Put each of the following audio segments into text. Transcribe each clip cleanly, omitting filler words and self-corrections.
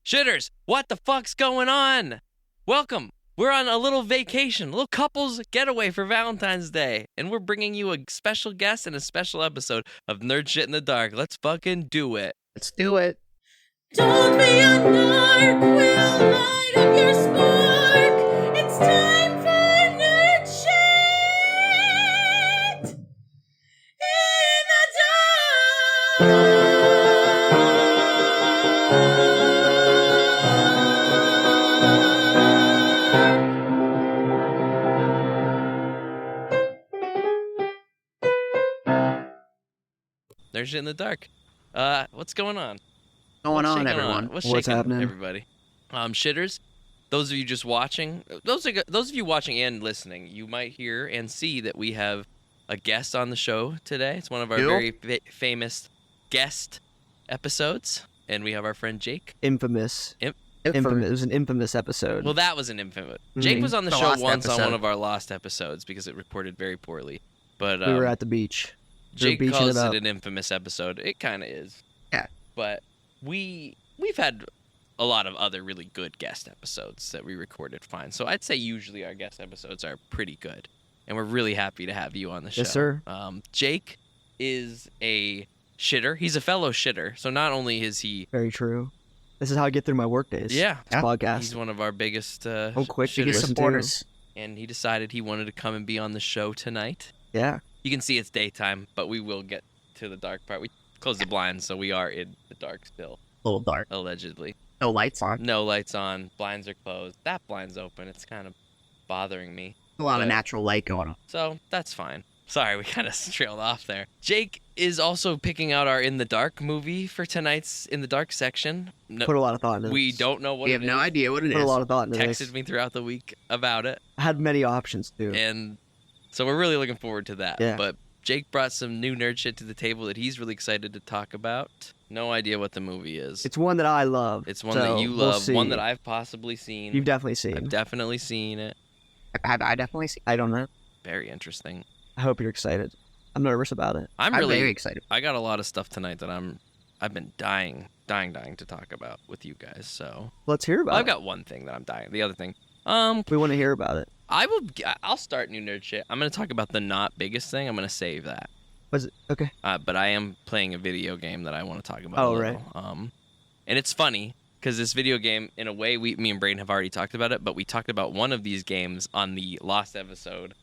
Shitters, what the fuck's going on? Welcome. We're on a little vacation, a little couples getaway for Valentine's Day, and we're bringing you a special guest and a special episode of Nerd Shit in the Dark. Let's fucking do it. Let's do it. Don't be a narc, we'll light up your spark. It's time for nerd shit in the dark. Nerd Shit in the Dark. What's going on? Going on, shaking everyone? What's What's shaking, happening? everybody? Shitters, those of you just watching, those of you watching and listening, you might hear and see that we have a guest on the show today. It's one of our Cool. very famous guest episodes, and we have our friend Jake. Infamous. It was an infamous episode. Well, that was an infamous. Jake was on the The show lost once on episode. one of our lost episodes because it reported very poorly. But we were at the beach. Jake beaching calls it up. it an infamous episode. It kind of is. Yeah. But we've had a lot of other really good guest episodes that we recorded fine. So I'd say usually our guest episodes are pretty good. And we're really happy to have you on the show. Yes, sir. Jake is a shitter. He's a fellow shitter. So not only is he... Very true. This is how I get through my work days. Yeah. This podcast. He's one of our biggest I'm quick to shitters. Biggest listen to. supporters. And he decided he wanted to come and be on the show tonight. Yeah. You can see it's daytime, but we will get to the dark part. We closed the blinds, so we are in the dark still, A little dark. allegedly. No lights on. No lights on, blinds are closed. That blind's open. It's kind of bothering me. A lot But- of natural light going on. So that's fine. Sorry, we kind of trailed off there. Jake is also picking out our In the Dark movie for tonight's In the Dark section. No, Put a lot of thought into we this. don't know what We it have no is. idea what it Put a is. lot of thought into Texted this. me throughout the week about it. I had many options too. And so we're really looking forward to that. Yeah. But Jake brought some new nerd shit to the table that he's really excited to talk about. No idea what the movie is. It's one that I love. It's one so that you we'll love, see. one that I've possibly seen. You've definitely seen. I've definitely seen it. I definitely see. I don't know. Very interesting. I hope you're excited. I'm nervous about it. I'm I'm really very excited. I got a lot of stuff tonight that I've been dying to talk about with you guys. So Let's hear about I've it. got one thing that I'm dying. The other thing, We want to hear about it. I'll start new nerd shit. I'm gonna talk about the not biggest thing. I'm gonna save that. Was it okay? But I am playing a video game that I want to talk about. Oh, a right. little. And it's funny because this video game, in a way, me and Braden have already talked about it, but we talked about one of these games on the Lost episode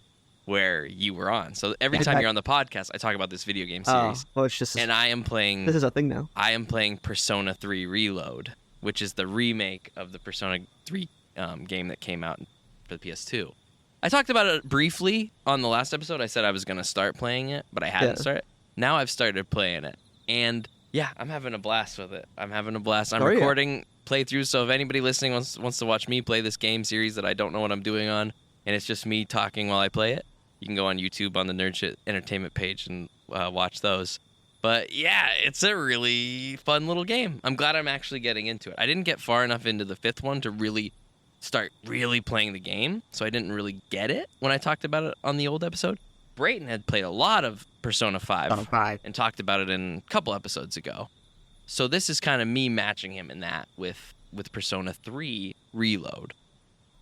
where you were on. So every time you're on the podcast, I talk about this video game Oh, series. well, it's just And I am playing. this is a thing now. I am playing Persona 3 Reload, which is the remake of the Persona 3 game that came out for the PS2. I talked about it briefly on the last episode. I said I was going to start playing it, but I hadn't Yeah. started. Now I've started playing it. And yeah, I'm having a blast with it. I'm having a blast. I'm Oh, yeah. recording playthroughs, so if anybody listening wants to watch me play this game series that I don't know what I'm doing on, and it's just me talking while I play it, you can go on YouTube on the Nerd Shit Entertainment page and watch those. But yeah, it's a really fun little game. I'm glad I'm actually getting into it. I didn't get far enough into the fifth one to really start really playing the game, so I didn't really get it when I talked about it on the old episode. Brayton had played a lot of Persona 5 On 5. and talked about it in a couple episodes ago. So this is kind of me matching him in that with Persona 3 Reload.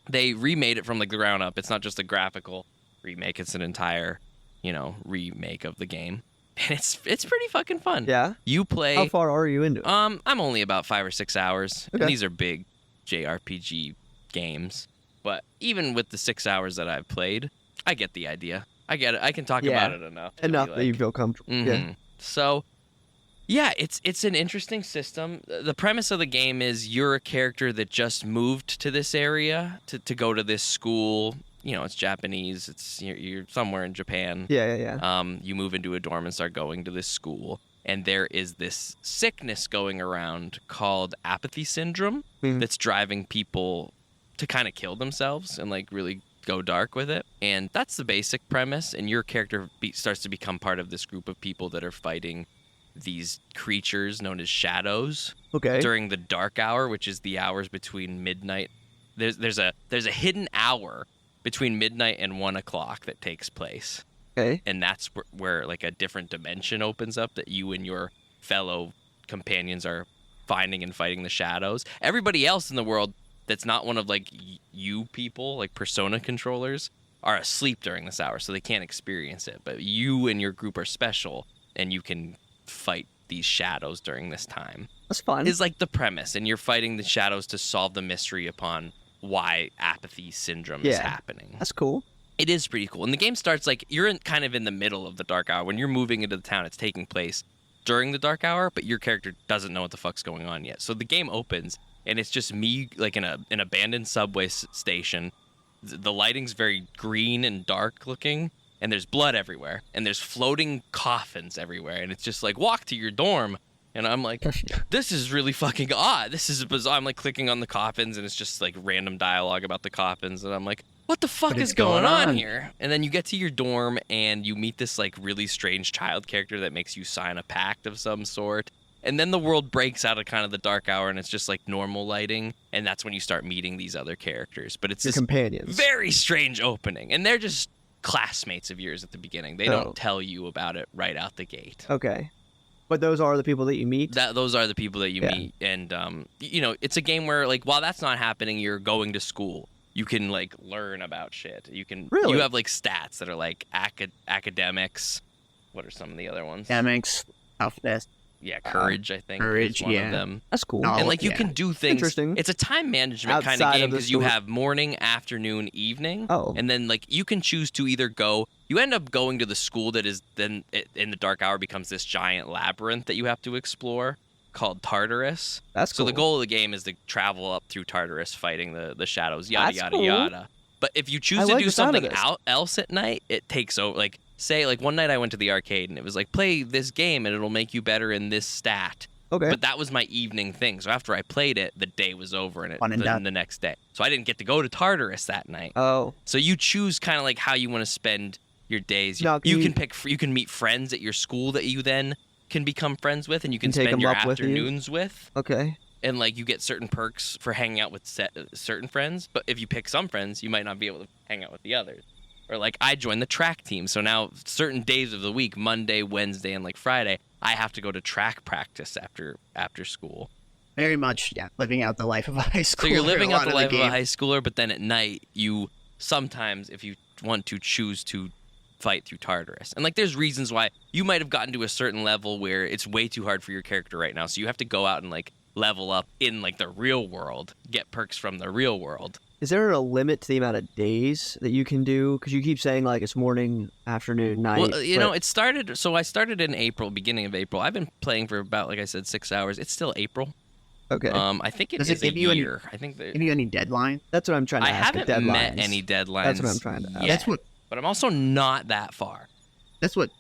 They remade it from the ground up. It's not just a graphical remake, it's an entire, remake of the game. And it's pretty fucking fun. Yeah. You play How far are you into it? I'm only about 5 or 6 hours. Okay. And these are big JRPG games. But even with the 6 hours that I've played, I get the idea. I get it. I can talk Yeah. about it enough. to Enough be that you like- feel comfortable. Yeah. Mhm. So, yeah, it's an interesting system. The premise of the game is you're a character that just moved to this area to go to this school. It's Japanese. You're somewhere in Japan. Yeah. You move into a dorm and start going to this school, and there is this sickness going around called apathy syndrome Mhm. that's driving people to kind of kill themselves and really go dark with it. And that's the basic premise, and your character starts to become part of this group of people that are fighting these creatures known as shadows Okay. during the dark hour, which is the hours between midnight. There's a hidden hour between midnight and 1 o'clock that takes place, Okay. and that's where a different dimension opens up that you and your fellow companions are finding and fighting the shadows. Everybody else in the world that's not one of like you people, like persona controllers, are asleep during this hour, so they can't experience it. But you and your group are special, and you can fight these shadows during this time. That's fun. Is like the premise, and you're fighting the shadows to solve the mystery upon why apathy syndrome is happening. That's cool. It is pretty cool. And the game starts like you're kind of in the middle of the dark hour. When you're moving into the town, it's taking place during the dark hour, but your character doesn't know what the fuck's going on yet. So the game opens, and it's just me like in an abandoned subway station. The lighting's very green and dark looking, and there's blood everywhere, and there's floating coffins everywhere, and it's just like, walk to your dorm. And I'm like, this is really fucking odd. This is bizarre. I'm like clicking on the coffins, and it's just like random dialogue about the coffins, and I'm like, what the fuck is going on here? And then you get to your dorm, and you meet this like really strange child character that makes you sign a pact of some sort. And then the world breaks out of kind of the dark hour, and it's just like normal lighting, and that's when you start meeting these other characters. But it's Your this companions. very strange opening, and they're just classmates of yours at the beginning. They don't tell you about it right out the gate. Okay. But those are the people that you meet? Those are the people that you meet. And, you know, it's a game where, like, while that's not happening, you're going to school. You can, like, learn about shit. You can... Really? You have, like, stats that are, like, academics. What are some of the other ones? Academics, toughness. Yeah, courage, I think, courage, is one of them. That's cool. No. And, like, you yeah. can do things... Interesting. It's a time management kind Outside of game of the because you story. have morning, afternoon, evening. Oh. And then, like, you can choose to either go... You end up going to the school that is then, in the dark hour, becomes this giant labyrinth that you have to explore called Tartarus. That's So cool. the goal of the game is to travel up through Tartarus fighting the shadows, yada, That's yada, cool. yada. But if you choose I to like do the sound of something this. else at night, it takes over. Like, say, like one night I went to the arcade and it was like, play this game and it'll make you better in this stat. Okay. But that was my evening thing. So after I played it, the day was over and Fun and done. the next day. So I didn't get to go to Tartarus that night. Oh. So you choose kind of like how you want to spend your days. Now, You can can you can meet friends at your school that you then can become friends with, and you can Take spend them your up with you? afternoons with. Okay. And like you get certain perks for hanging out with certain friends, but if you pick some friends, you might not be able to hang out with the others. Or like I joined the track team, so now certain days of the week, Monday, Wednesday, and like Friday, I have to go to track practice after school. Very much, living out the life of a high schooler. So you're living a out lot the of life of a game. high schooler, but then at night you sometimes, if you want to, choose to fight through Tartarus. And like there's reasons why you might have gotten to a certain level where it's way too hard for your character right now, so you have to go out and like level up in like the real world, get perks from the real world. Is there a limit to the amount of days that you can do? Because you keep saying like it's morning, afternoon, night. Well, you know, it started. So I started in April, beginning of April. I've been playing for about, like I said, 6 hours. It's still April. Okay. I think it Does is it give a you any- year. I think that Give you any deadline? That's what I'm trying to I ask. haven't deadlines. met any deadlines. That's what I'm trying to ask. yet, That's what but I'm also not that far. That's what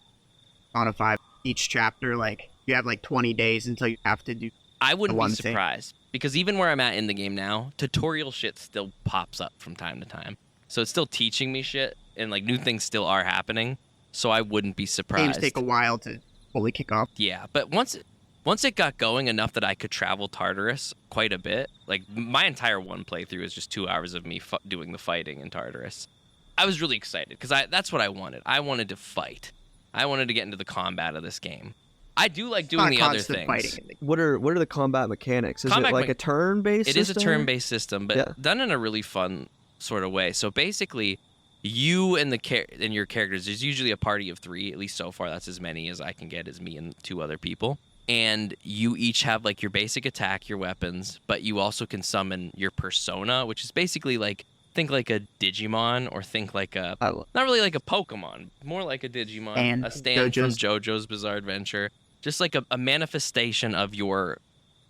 Persona 5 each chapter, like you have like 20 days until you have to do. I wouldn't The be one thing. surprised because even where I'm at in the game now, tutorial shit still pops up from time to time. So it's still teaching me shit, and like new things still are happening. So I wouldn't be surprised. Games take a while to fully kick off. Yeah, but once it got going enough that I could travel Tartarus quite a bit, like my entire one playthrough is just 2 hours of me doing the fighting in Tartarus. I was really excited because that's what I wanted. I wanted to fight. I wanted to get into the combat of this game. I do like doing Not the other constant things. fighting in the What are the combat mechanics? Is Combat it like a turn-based It is a system? turn-based system, but Yeah. done in a really fun sort of way. So basically, you and your characters, there's usually a party of 3, at least so far. That's as many as I can get, is me and 2 other people. And you each have like your basic attack, your weapons, but you also can summon your persona, which is basically like, think like a Digimon, or think like a, not really like a Pokemon, more like a Digimon, Stan. a Stan from JoJo's. JoJo's Bizarre Adventure. Just like a manifestation of your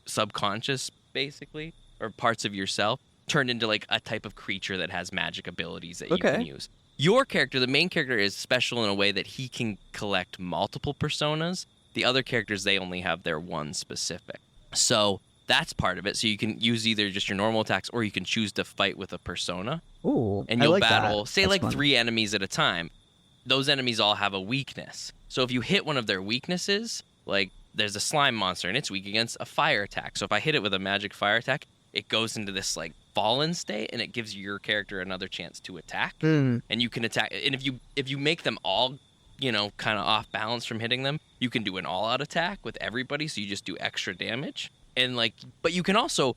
subconscious, basically, or parts of yourself, turned into like a type of creature that has magic abilities that you can use. Your character, the main character, is special in a way that he can collect multiple personas. The other characters, they only have their one specific. So that's part of it. So you can use either just your normal attacks, or you can choose to fight with a persona. Ooh, And I you'll like that. battle, say, That's like fun. 3 enemies at a time. Those enemies all have a weakness. So if you hit one of their weaknesses, like there's a slime monster and it's weak against a fire attack. So if I hit it with a magic fire attack, it goes into this like fallen state, and it gives your character another chance to attack. Mm. And you can attack. And if you make them all, you know, kind of off balance from hitting them, you can do an all-out attack with everybody. So you just do extra damage. And like, but you can also,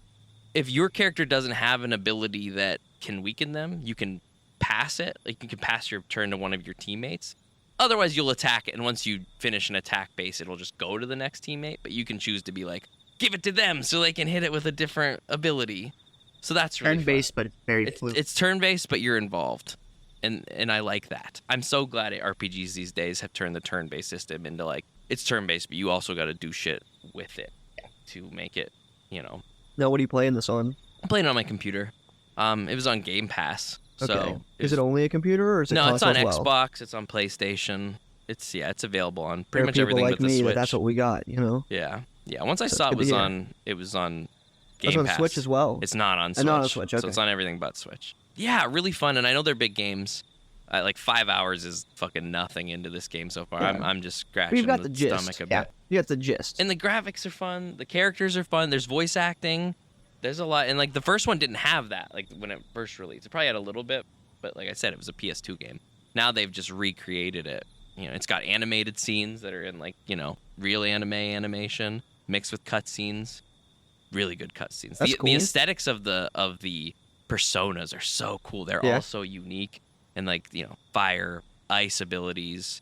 if your character doesn't have an ability that can weaken them, you can pass it. Like you can pass your turn to one of your teammates. Otherwise, you'll attack it, and once you finish an attack base, it'll just go to the next teammate. But you can choose to be like, give it to them so they can hit it with a different ability. So that's really Turn-based, but it's very fluid. it's turn-based, but you're involved. And I like that. I'm so glad RPGs these days have turned the turn-based system into like, it's turn-based, but you also got to do shit with it to make it, you know. Now, what are you playing this on? I'm playing it on my computer. It was on Game Pass. Okay. So Is it only a computer, or is it No, it's console on as well? Xbox. It's on PlayStation. It's available on There pretty are much people everything like but the me Switch. that's what we got, you know? Yeah. Once I So saw it's it good was to hear. on Game It's on Pass. Switch as well. It's not on Switch. Not on Switch, So okay. it's on everything but Switch. Yeah, really fun, and I know they're big games. Like 5 hours is fucking nothing into this game so far. Yeah. I'm just scratching We've got the the gist. stomach a Yeah. bit. You got the gist. And the graphics are fun. The characters are fun. There's voice acting. There's a lot, and like the first one didn't have that. Like when it first released, it probably had a little bit, but like I said, it was a PS2 game. Now they've just recreated it. You know, it's got animated scenes that are in like, you know, real animation mixed with cutscenes. Really good cutscenes. That's The cool. aesthetics of the personas are so cool. They're Yeah. all so unique, and like, you know, fire, ice abilities.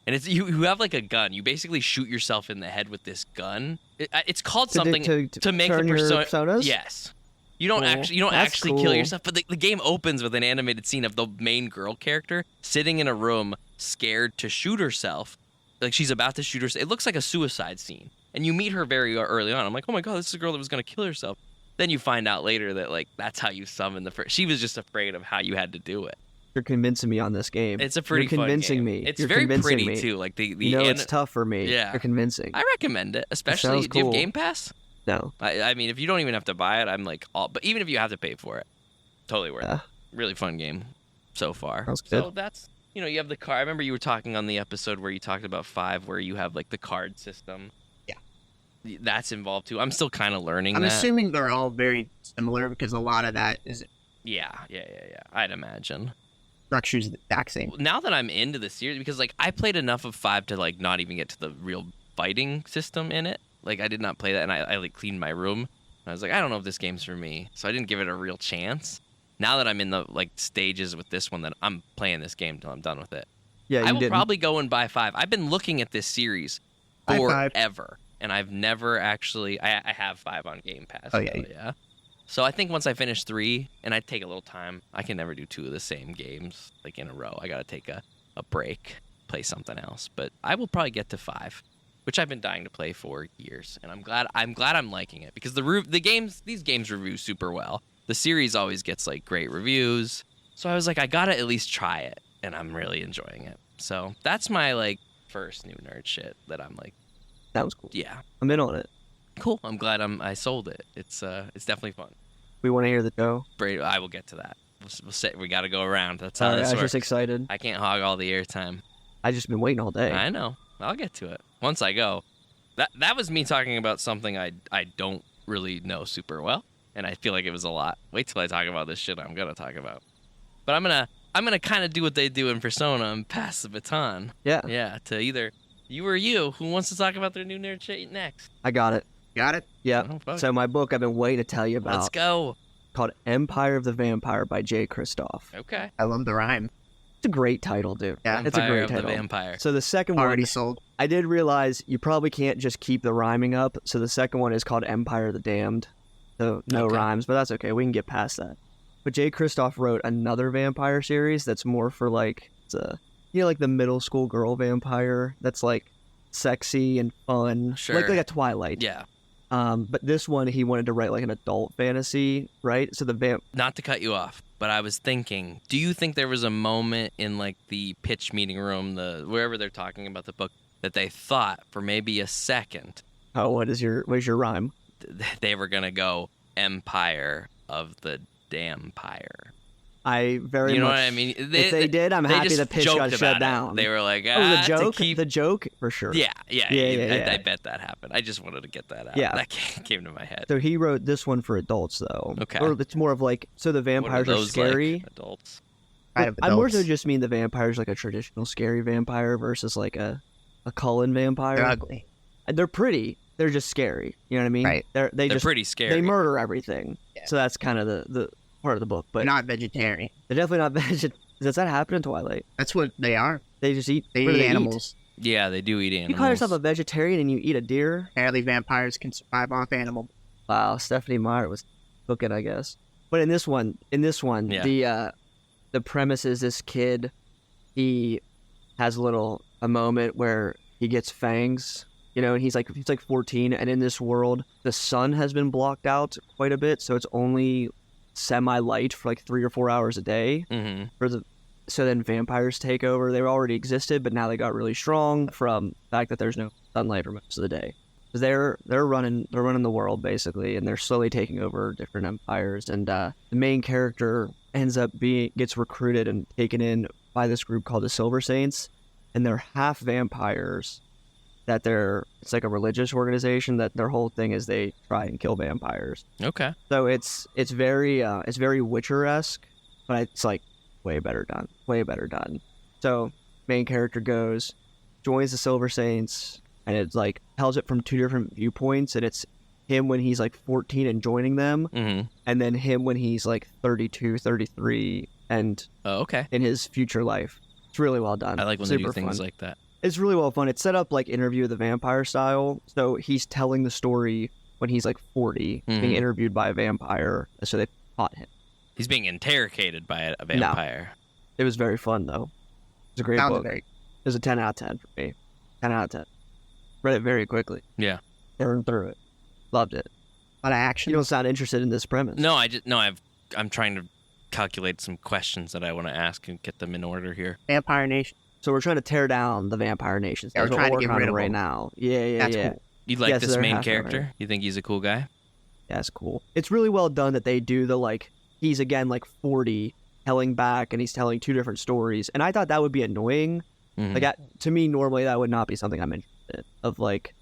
And it's you have like a gun. You basically shoot yourself in the head with this gun. It's called something to make the turn your persona. personas? Yes. You don't Cool. That's actually kill cool. yourself, but the game opens with an animated scene of the main girl character sitting in a room, scared to shoot herself, like she's about to shoot herself. It looks like a suicide scene, and you meet her very early on. I'm like, oh my god, this is a girl that was gonna kill herself. Then you find out later that like that's how you summon the first. She was just afraid of how you had to do it. You're convincing me on this game. It's a pretty You're fun convincing game. me. It's You're very convincing pretty me. too. Like the You know, it's tough for me. Yeah. You're convincing. I recommend it, especially. sounds Do you have cool. Game Pass? No. I mean, if you don't even have to buy it, I'm like, all. But even if you have to pay for it, totally worth Yeah. it. Really fun game so far. Sounds So good. that's, you know, you have the card. I remember you were talking on the episode where you talked about 5, where you have like the card system. Yeah. That's involved too. I'm still kind of learning I'm that. assuming they're all very similar because a lot of that is Yeah. I'd imagine. structures the exact same. Now that I'm into the series, because like I played enough of 5 to like not even get to the real fighting system in it. Like I did not play that, and I like cleaned my room. And I was like, I don't know if this game's for me, so I didn't give it a real chance. Now that I'm in the like stages with this one, that I'm playing this game till I'm done with it. Yeah, you I will didn't. probably go and buy 5. I've been looking at this series Buy 5. forever, and I've never actually. I have 5 on Game Pass. Oh, yeah. though, yeah. So I think once I finish 3, and I take a little time, I can never do 2 of the same games like in a row. I gotta take a break, play something else. But I will probably get to 5, which I've been dying to play for years, and I'm glad I'm liking it because these games review super well. The series always gets like great reviews, so I was like, I gotta at least try it, and I'm really enjoying it. So that's my like first new nerd shit that I'm like, That was cool. yeah, I'm in on it. cool. I'm glad I sold it. It's definitely fun. We want to hear the show. I will get to that. We'll say we got to go around. That's how Sorry, this I was works. just excited. I can't hog all the airtime. I just been waiting all day. I know. I'll get to it once I go. That was me talking about something I don't really know super well, and I feel like it was a lot. Wait till I talk about this shit I'm gonna talk about. But I'm gonna kind of do what they do in Persona and pass the baton. Yeah, Yeah, to either you or you. Who wants to talk about their new nerd shit next? I got it. Got it? Yeah. Oh, fuck. So my book I've been waiting to tell you Let's about, go. called Empire of the Vampire by Jay Kristoff. Okay. I love the rhyme. It's a great title, dude. Yeah. It's a Empire great of title. the Vampire. So the second Already one, sold. I did realize you probably can't just keep the rhyming up. So the second one is called Empire of the Damned. So no Okay. rhymes, but that's okay. We can get past that. But Jay Kristoff wrote another vampire series that's more for like, like the middle school girl vampire that's like sexy and fun. Sure. Like a Twilight. Yeah. But this one he wanted to write like an adult fantasy, right? So the Not to cut you off, but I was thinking, do you think there was a moment in like the pitch meeting room, wherever they're talking about the book, that they thought for maybe a second what is your rhyme? they were gonna go Empire of the Dampire? I very You know much. what I mean? If they did, I'm happy just the pitch joked got about shut it. down. They were like, the joke, to keep... the joke for sure. Yeah. Yeah. I bet that happened. I just wanted to get that out. Yeah. That came to my head. So he wrote this one for adults, though. Okay. Or it's more of like, so the What are vampires are those scary. like, adults? Kind of I more so adults. just mean the vampires like a traditional scary vampire versus like a Cullen vampire. They're ugly. They're pretty. they're just scary. You know what I mean? Right. They're They're just pretty scary. they murder everything. Yeah. So that's kind of the part of the book. But They're not vegetarian. they're definitely not vegetarian. Does that happen in Twilight? That's what they are. They just eat. They what do eat eat? animals. Yeah, they do eat animals. You call yourself a vegetarian and you eat a deer? Apparently, vampires can survive off animal. Wow, Stephanie Meyer was cooking, I guess. But in this one, Yeah. the premise is this kid, he has a moment where he gets fangs, and he's like 14, and in this world, the sun has been blocked out quite a bit, so it's only semi-light for like 3 or 4 hours a day. Mm-hmm. So then vampires take over. They already existed, but now they got really strong from the fact that there's no sunlight for most of the day. Because they're running the world basically, and they're slowly taking over different empires. And the main character gets recruited and taken in by this group called the Silver Saints, and they're half vampires. It's like a religious organization that their whole thing is they try and kill vampires. Okay. So it's very Witcher-esque, but it's like way better done. So main character joins the Silver Saints, and it's like tells it from 2 different viewpoints, and it's him when he's like 14 and joining them, and then him when he's like 32, 33, and okay. in his future life. It's really well done. I like when they do Super things fun. like that. It's really well fun. It's set up like Interview with the Vampire style, so he's telling the story when he's like 40, being interviewed by a vampire, so they caught him. He's being interrogated by a vampire. It was very fun, though. It was a great book. It was a 10 out of 10 for me. 10 out of 10. Read it very quickly. Yeah. Burned through it. Loved it. A lot of action. You don't sound interested in this premise. No, I'm trying to calculate some questions that I want to ask and get them in order here. Vampire Nation. So we're trying to tear down the Vampire Nation. Yeah, we're That's what trying to we're get working rid on of right them. now. Yeah. That's cool. You like Yes, this they're main half character? vampire. You think he's a cool guy? Yeah, it's cool. It's really well done that they do the like he's again like 40 telling back, and he's telling 2 different stories. And I thought that would be annoying. Mhm. Like to me, normally that would not be something I'm interested in. Of like,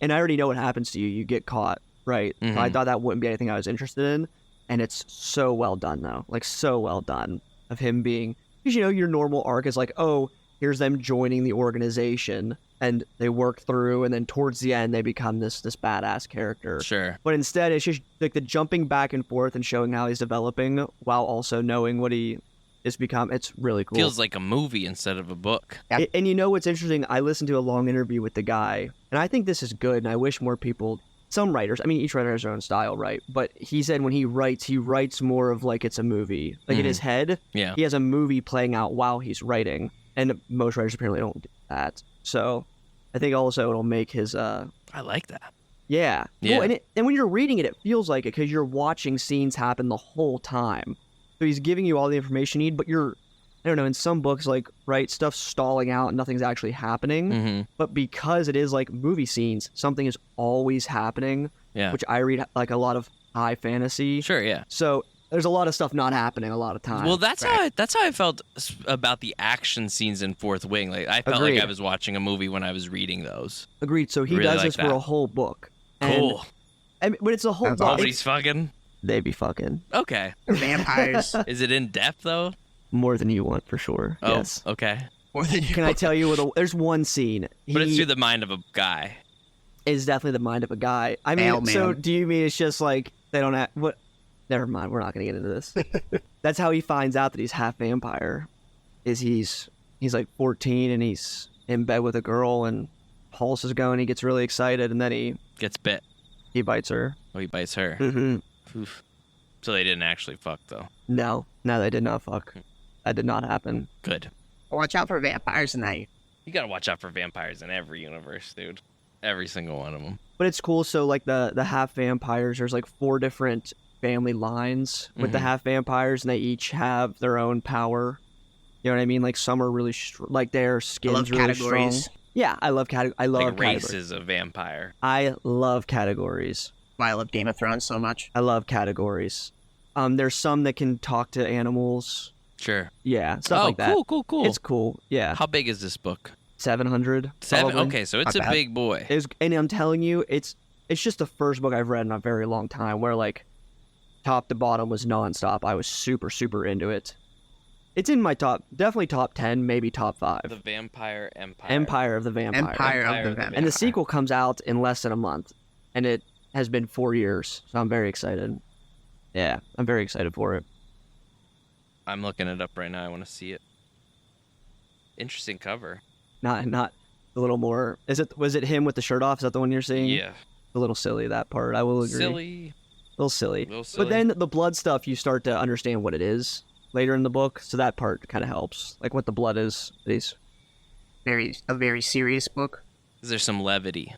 and I already know what happens to you. You get caught, right? So I Mhm. thought that wouldn't be anything I was interested in. And it's so well done though, like so well done of him being, because your normal arc is like, oh, here's them joining the organization, and they work through, and then towards the end they become this badass character. Sure. But instead, it's just like the jumping back and forth and showing how he's developing while also knowing what he is become. It's really cool. Feels like a movie instead of a book. Yep. And you know what's interesting? I listened to a long interview with the guy, and I think this is good, and I wish more people, some writers, I mean, each writer has their own style, right? But he said when he writes more of like it's a movie. Like in his head, Yeah. he has a movie playing out while he's writing, and most writers apparently don't do that. So I think also it'll make his I like that. yeah. Yeah. Well, and when you're reading it, it feels like it because you're watching scenes happen the whole time. So he's giving you all the information you need, but I don't know, in some books, like, right, stuff's stalling out and nothing's actually happening. Mm-hmm. But because it is like movie scenes, something is always happening, Yeah. which I read like a lot of high fantasy. Sure. Yeah. So there's a lot of stuff not happening a lot of times. Well, that's how I felt about the action scenes in Fourth Wing. Like I felt Agreed. like I was watching a movie when I was reading those. Agreed. So he Really does like this for that. a whole book. And- Cool. but it's a whole That's book. awesome. Nobody's fucking. They be fucking Okay. Vampires. Is it in depth though? more than you want for sure. Oh, Yes. okay. More than you. Can I tell you there's one scene. But it's He through the mind of a guy. is definitely the mind of a guy. I mean, Mailman. so do you mean it's just like they don't have what? Never mind. We're not gonna get into this. That's how he finds out that he's half vampire. Is he's like 14 and he's in bed with a girl and pulse is going. He gets really excited and then he Gets bit. bites her. Oh, he bites her. Mm-hmm. Oof. So they didn't actually fuck though. No, they did not fuck. That did not happen. Good. Watch out for vampires tonight. You gotta watch out for vampires in every universe, dude. Every single one of them. But it's cool. So like the half vampires, there's like 4 different family lines with the Mhm. half vampires, and they each have their own power. You know what I mean? Like some are really like their I skin's love really categories. strong. Yeah, I love I love Like categories. races of vampire. I love categories. Why I love Game of Thrones so much. I love categories. There's some that can talk to animals. Sure. Yeah, stuff Oh, like that. cool. It's cool. Yeah, How big is this book? 700. 7. probably. Okay, so it's Not a bad. big boy. And I'm telling you, it's just the first book I've read in a very long time where like top to bottom was nonstop. I was super into it. It's in my definitely top 10, maybe top 5. The Vampire Empire. Empire of the Vampire. Empire of the Vampire. And the sequel comes out in less than a month, and it has been 4 years, so I'm very excited. Yeah, I'm very excited for it. I'm looking it up right now. I want to see it. Interesting cover. Not a little more. Was it him with the shirt off? Is that the one you're seeing? Yeah. A little silly, that part. I will agree. Silly. A little silly. Little silly. But then the blood stuff, you start to understand what it is later in the book, so that part kind of helps. Like what the blood is. A very serious book. Is there some levity?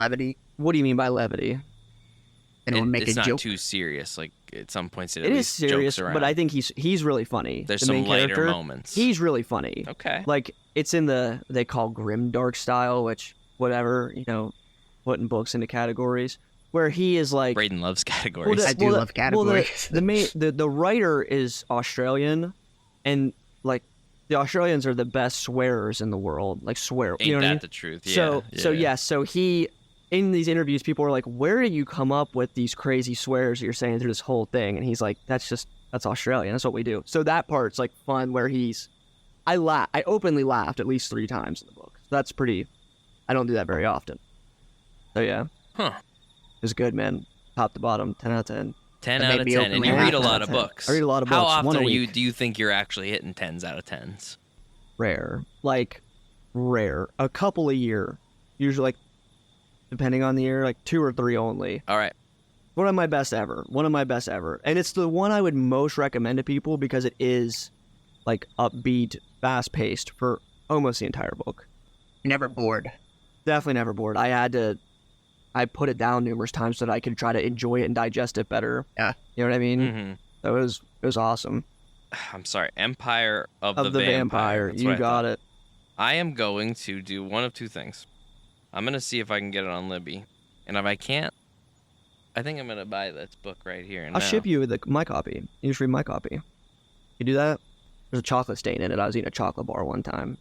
Levity. What do you mean by levity? And it'll make it's a not joke. too serious. Like at some points, it It at is least serious, jokes around. but I think he's really funny. There's the some main lighter character, moments. He's really funny. Okay. Like it's in they call grim dark style, which whatever, putting books into categories where he is like Braden loves categories. I do love categories. The writer is Australian, and like the Australians are the best swearers in the world. Like swear, Ain't you know what I that mean? the truth? Yeah. So he in these interviews, people are like, "Where did you come up with these crazy swears that you're saying through this whole thing?" And he's like, "That's Australian. That's what we do." So that part's like fun, where I openly laughed at least 3 times in the book. So that's pretty. I don't do that very often. So yeah. Huh. It was good, man. Top to bottom, 10 out of 10. 10 That out made of me 10, openly and you laugh. read a 10 lot out of of 10. books. I read a lot of How books. often One a week. do you think you're actually hitting 10s out of 10s? Rare. Like, rare. A couple a year. Usually, like, depending on the year, like 2 or 3 only. All right. One of my best ever. And it's the one I would most recommend to people because it is, like, upbeat, fast-paced for almost the entire book. You're never bored. Definitely never bored. I put it down numerous times so that I could try to enjoy it and digest it better. Yeah. You know what I mean? Mm-hmm. So it was awesome. I'm sorry. Empire of The Vampire. That's You what I got thought. it. I am going to do one of 2 things. I'm going to see if I can get it on Libby. And if I can't, I think I'm going to buy this book right here. And I'll now. ship you my copy. You just read my copy. You do that? There's a chocolate stain in it. I was eating a chocolate bar one time.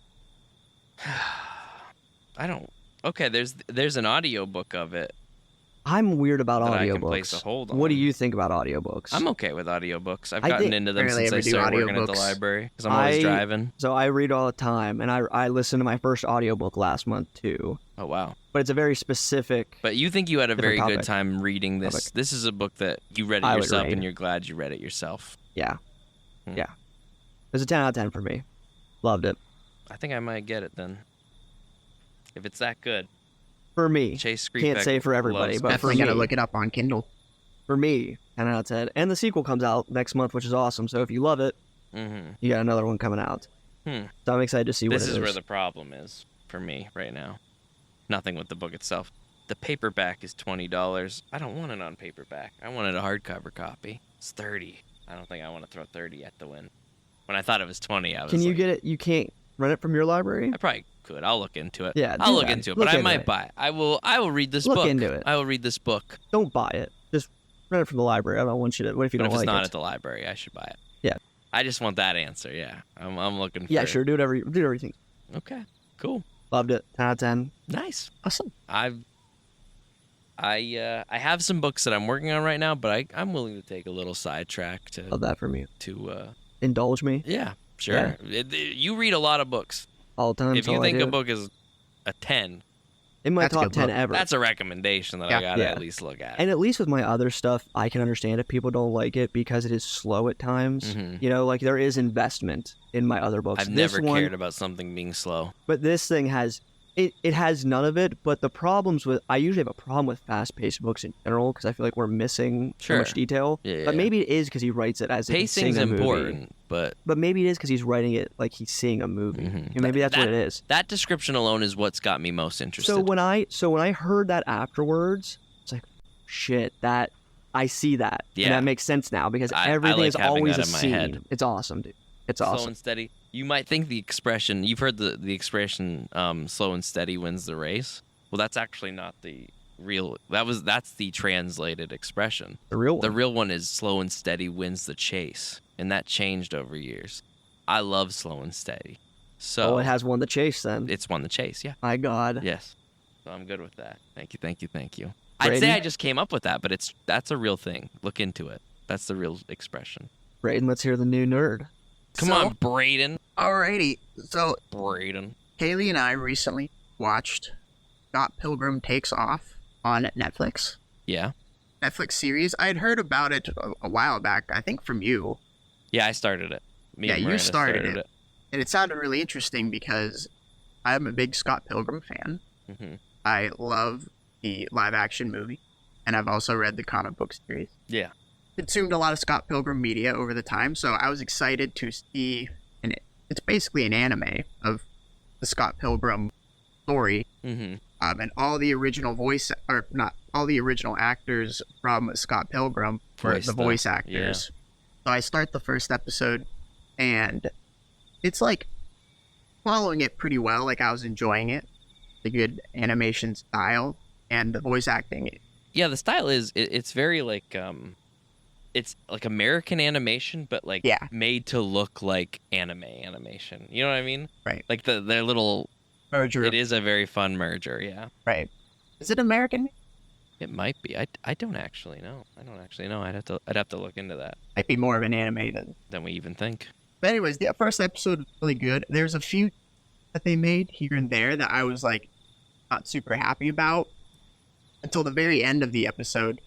I don't. Okay, there's an audio book of it. I'm weird about That I audiobooks. can place a hold What do on. you think about audiobooks? I'm okay with audiobooks. I've I gotten think- into them Rarely since I ever do started working at the audiobooks. library because I'm always driving. So I read all the time, and I listened to my first audiobook last month too. Oh, wow. But it's a very specific. But you think you had a Different very good topic. time reading this. Topic. This is a book that you read it I would yourself rate. and you're glad you read it yourself. Yeah. Hmm. Yeah. It was a 10 out of 10 for me. Loved it. I think I might get it then. If it's that good. For me. Chase Skripek Can't say for everybody, loves but me. for Definitely gotta me. look it up on Kindle. For me, 10 out of 10. And the sequel comes out next month, which is awesome. So if you love it, Mm-hmm. you got another one coming out. Hmm. So I'm excited to see what This it is is. where the problem is for me right now. Nothing with the book itself. The paperback is $20. I don't want it on paperback. I wanted a hardcover copy. It's $30. I don't think I want to throw 30 at the wind. When I thought it was 20, I was Can you like, get it? You can't rent it from your library? I probably could. I'll look into it. Yeah, I'll do look that. into it, Look but I into might it. buy it. I will read this Look book. into it. I will read this book. Don't buy it. Just rent it from the library. I don't want you to. What if you But don't if it's like not it? at the library, I should buy it. Yeah. I just want that answer. Yeah. I'm looking for Yeah, it. sure. Do everything. Okay. Cool. Loved it. 10 out of 10. Nice. Awesome. I have some books that I'm working on right now, but I'm willing to take a little sidetrack Love that from you. to Indulge me yeah, sure. You read a lot of books. all the time. If that's you all I think a do. book is a 10, in my That's a top good 10 book. ever. that's a recommendation that I Yeah. gotta Yeah. at least look at. And at least with my other stuff, I can understand if people don't like it because it is slow at times. Mhm. You know, like there is investment in my other books. I've This never one, cared about something being slow. But this thing has it has none of it. But the problems with I usually have a problem with fast-paced books in general because I feel like we're missing so much Sure. detail. Yeah, but yeah. maybe it is because he writes it as if he's seeing Pacing's a movie. important, but But maybe it is because he's writing it like he's seeing a movie. Mhm. You know, maybe that's what it is. that description alone is what's got me most interested. So when I heard that afterwards, it's like, shit, that I see that, Yeah. and that makes sense now because I everything like is having always that a in my scene. head. It's awesome, dude. It's slow awesome. and steady. You might think the expression you've heard the expression slow and steady wins the race. Well, that's actually not the real. That's the translated expression. The real one. The real one is slow and steady wins the chase, and that changed over years. I love slow and steady, so Oh, it has won the chase then. it's won the chase. Yeah. My God. Yes. So I'm good with that. Thank you. Thank you. Thank you. I'd Braden? say I just came up with that, but that's a real thing. Look into it. That's the real expression. Braden, let's hear the new nerd. Come on, Braden. Alrighty. So Braden. Kaylee and I recently watched Scott Pilgrim Takes Off on Netflix. Yeah. Netflix series. I had heard about it a while back, I think from you. Yeah, I started it. Me and You Miranda started it. And it sounded really interesting because I'm a big Scott Pilgrim fan. Mm-hmm. I love the live action movie, and I've also read the comic book series. Yeah. Consumed a lot of Scott Pilgrim media over the time, so I was excited to see, and it's basically an anime of the Scott Pilgrim story, Mm-hmm. and all the original not all the original actors from Scott Pilgrim were the voice actors. So I start the first episode, and it's like following it pretty well. Like I was enjoying it, the good animation style and the voice acting. Yeah, the style is it's very like it's like American animation, but like made to look like anime animation. You know what I mean? Right. Like their little merger. It is a very fun merger. Yeah. Right. Is it American? It might be. I don't actually know. I'd have to look into that. Might be more of an anime than we even think. But anyways, the first episode was really good. There's a few that they made here and there that I was like not super happy about until the very end of the episode,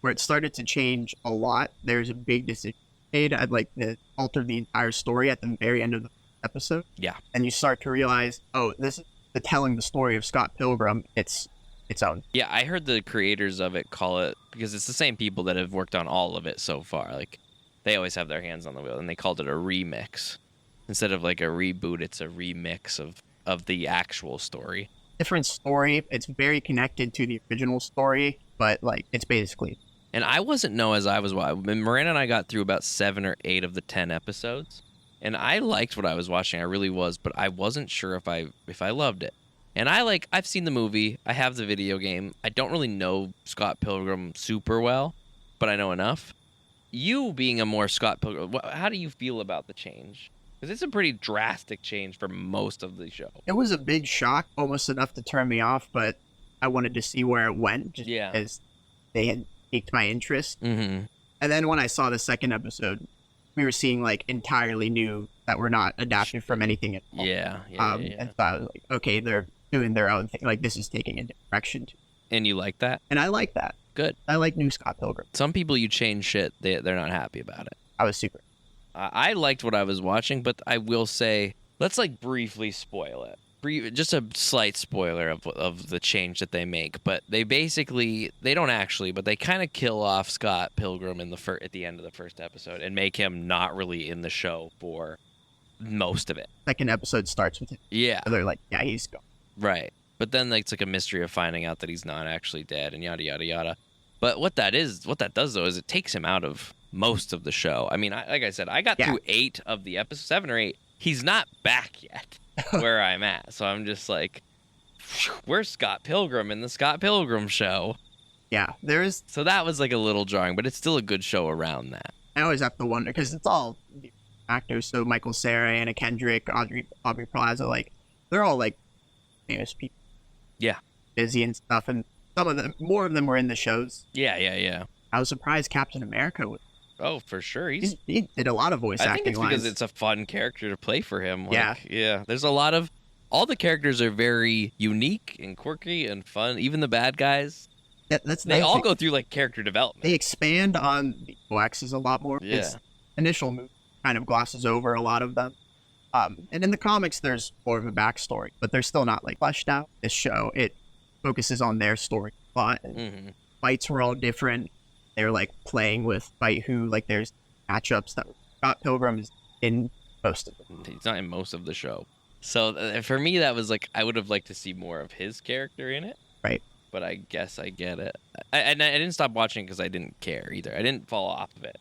where it started to change a lot. There's a big decision made. I'd like to alter the entire story at the very end of the episode. Yeah. And you start to realize, oh, this is telling the story of Scott Pilgrim. It's its own. Yeah, I heard the creators of it call it, because it's the same people that have worked on all of it so far. Like, they always have their hands on the wheel, and they called it a remix. Instead of like a reboot, it's a remix of the actual story. Different story. It's very connected to the original story, but like it's basically. And I wasn't as I was watching. Miranda and I got through about 7 or 8 of the 10 episodes, and I liked what I was watching. I really was, but I wasn't sure if I loved it. And I've seen the movie. I have the video game. I don't really know Scott Pilgrim super well, but I know enough. You being a more Scott Pilgrim, how do you feel about the change? Because it's a pretty drastic change for most of the show. It was a big shock, almost enough to turn me off, but I wanted to see where it went, just as they had piqued my interest. Mm-hmm. And then when I saw the second episode, we were seeing like entirely new that were not adapted from anything at all. Yeah. And so I was like, okay, they're doing their own thing. Like this is taking a direction. And you like that? And I like that. Good. I like new Scott Pilgrim. Some people, you change shit, they're not happy about it. I was super. I liked what I was watching, but I will say, let's like briefly spoil it. Just a slight spoiler of the change that they make. But they don't actually, but they kind of kill off Scott Pilgrim at the end of the first episode and make him not really in the show for most of it. Second episode starts with him. Yeah. They're like, yeah, he's gone. Right. But then it's like a mystery of finding out that he's not actually dead and yada, yada, yada. But what that does, though, is it takes him out of most of the show. I mean, like I said, I got through 8 of the episodes, 7 or 8. He's not back yet where I'm at. So I'm just like, where's Scott Pilgrim in the Scott Pilgrim show? Yeah, there is. So that was like a little jarring, but it's still a good show around that. I always have to wonder, because it's all actors. So Michael Cera, Anna Kendrick, Aubrey Plaza, like, they're all like famous people. Yeah. Busy and stuff. And more of them were in the shows. Yeah. I was surprised Captain America was. Oh, for sure. He did a lot of voice acting. I think it's because it's a fun character to play for him. Yeah. There's a lot of... All the characters are very unique and quirky and fun. Even the bad guys. They all go through like character development. They expand on the OXs a lot more. Yeah. Its initial move kind of glosses over a lot of them. And in the comics, there's more of a backstory, but they're still not like fleshed out. This show, it focuses on their story plot. And fights were all different. They're like playing with Fight Who. Like there's matchups that Scott Pilgrim is in most of them. He's not in most of the show. So for me, that was like, I would have liked to see more of his character in it. Right. But I guess I get it. I didn't stop watching because I didn't care either. I didn't fall off of it.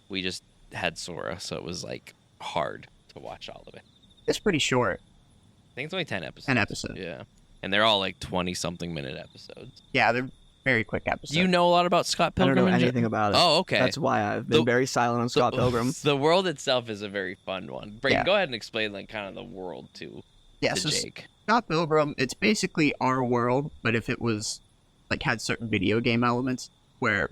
We just had Sora, so it was like hard to watch all of it. It's pretty short. I think it's only 10 episodes. 10 episodes. Yeah. And they're all like 20-something minute episodes. Yeah, they're very quick episodes. Do you know a lot about Scott Pilgrim? I don't know anything about it. Oh, okay. That's why I've been very silent on Scott Pilgrim. The world itself is a very fun one. Brayden, Yeah. go ahead and explain like kind of the world to Jake. Scott Pilgrim, it's basically our world, but if it was like had certain video game elements where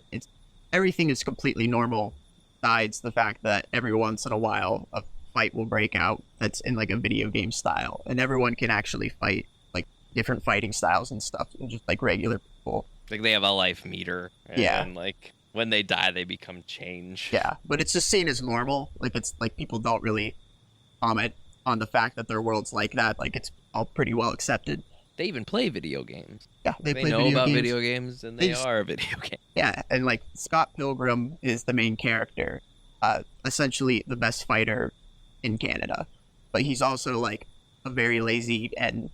everything is completely normal, besides the fact that every once in a while a fight will break out that's in like a video game style, and everyone can actually fight like different fighting styles and stuff, and just like regular people. Like they have a life meter. And Yeah. then, like when they die, they become change. Yeah, but it's just seen as normal. Like it's like people don't really comment on the fact that their world's like that. Like it's all pretty well accepted. They even play video games. Yeah, they play know video about games. video games, and They they just- are a video game. Yeah, and like Scott Pilgrim is the main character, essentially the best fighter in Canada, but he's also like a very lazy and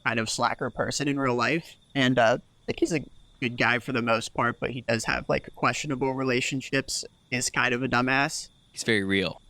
kind of slacker person in real life, and I think he's a good guy for the most part, but he does have like questionable relationships. Is kind of a dumbass, He's very real,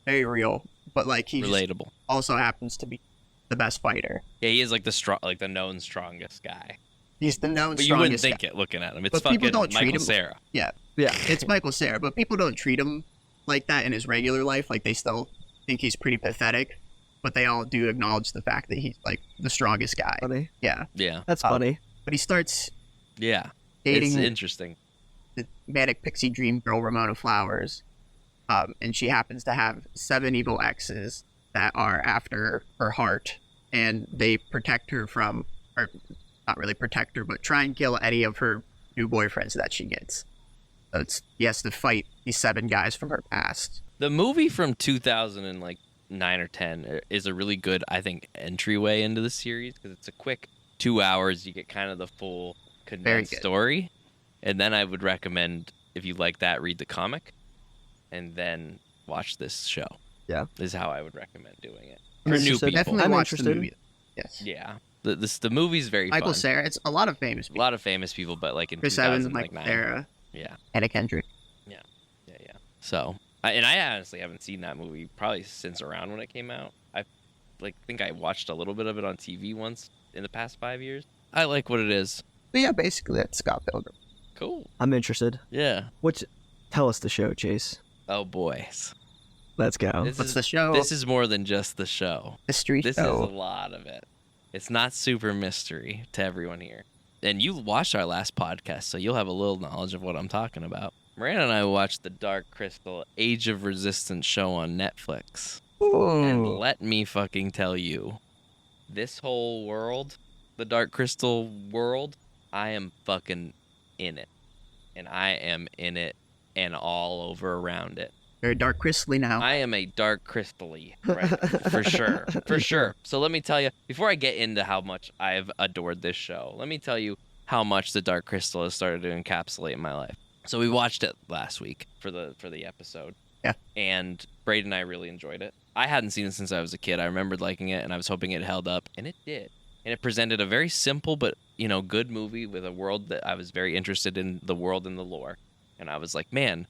very real, but like he just relatable. also happens to be the best fighter. Yeah, he is like the known strongest guy. He's the known But you wouldn't strongest think guy. it looking at him. It's But people fucking don't treat Michael him- Cera. Yeah, Yeah. it's Michael Cera, but people don't treat him like that in his regular life. Like they still think he's pretty pathetic, but they all do acknowledge the fact that he's like the strongest guy. Funny. Yeah, Yeah, That's Oh. funny. but he starts yeah. dating It's interesting. the manic pixie dream girl Ramona Flowers, and she happens to have 7 evil exes that are after her heart, and they protect her from, or not really protect her, but try and kill any of her new boyfriends that she gets. So he has to fight these 7 guys from her past. The movie from 2009 or 10 is a really good, I think, entryway into the series because it's a quick 2 hours. You get kind of the full condensed good. story, and then I would recommend if you like that, read the comic, and then watch this show. Yeah. Is how I would recommend doing it I'm for new interested. people. Definitely I'm watch the interested. movie. Yes. Yeah, the movie's very Michael fun. Cera. It's a lot of famous A people. lot of famous people, but like in Chris Evans, Michael 2009. Cera, Yeah. Anna Kendrick. Yeah. So, I honestly haven't seen that movie probably since around when it came out. I think I watched a little bit of it on TV once in the past 5 years. I like what it is. But yeah, basically that's Scott Pilgrim. Cool. I'm interested. Yeah. Tell us the show, Chase. Oh boys. Let's go. This What's is the show? this is more than just the show. Mystery This is a show. lot of it. It's not super mystery to everyone here. And you watched our last podcast, so you'll have a little knowledge of what I'm talking about. Miranda and I watched the Dark Crystal Age of Resistance show on Netflix. And Ooh. let me fucking tell you, this whole world, the Dark Crystal world, I am fucking in it. And I am in it and all over around it. Very dark crystally now. I am a dark crystal-y, right? For sure. For sure. So let me tell you, before I get into how much I've adored this show, let me tell you how much the Dark Crystal has started to encapsulate my life. So we watched it last week for the episode. Yeah. And Braden and I really enjoyed it. I hadn't seen it since I was a kid. I remembered liking it, and I was hoping it held up, and it did. And it presented a very simple but, good movie with a world that I was very interested in, the world and the lore. And I was like, man,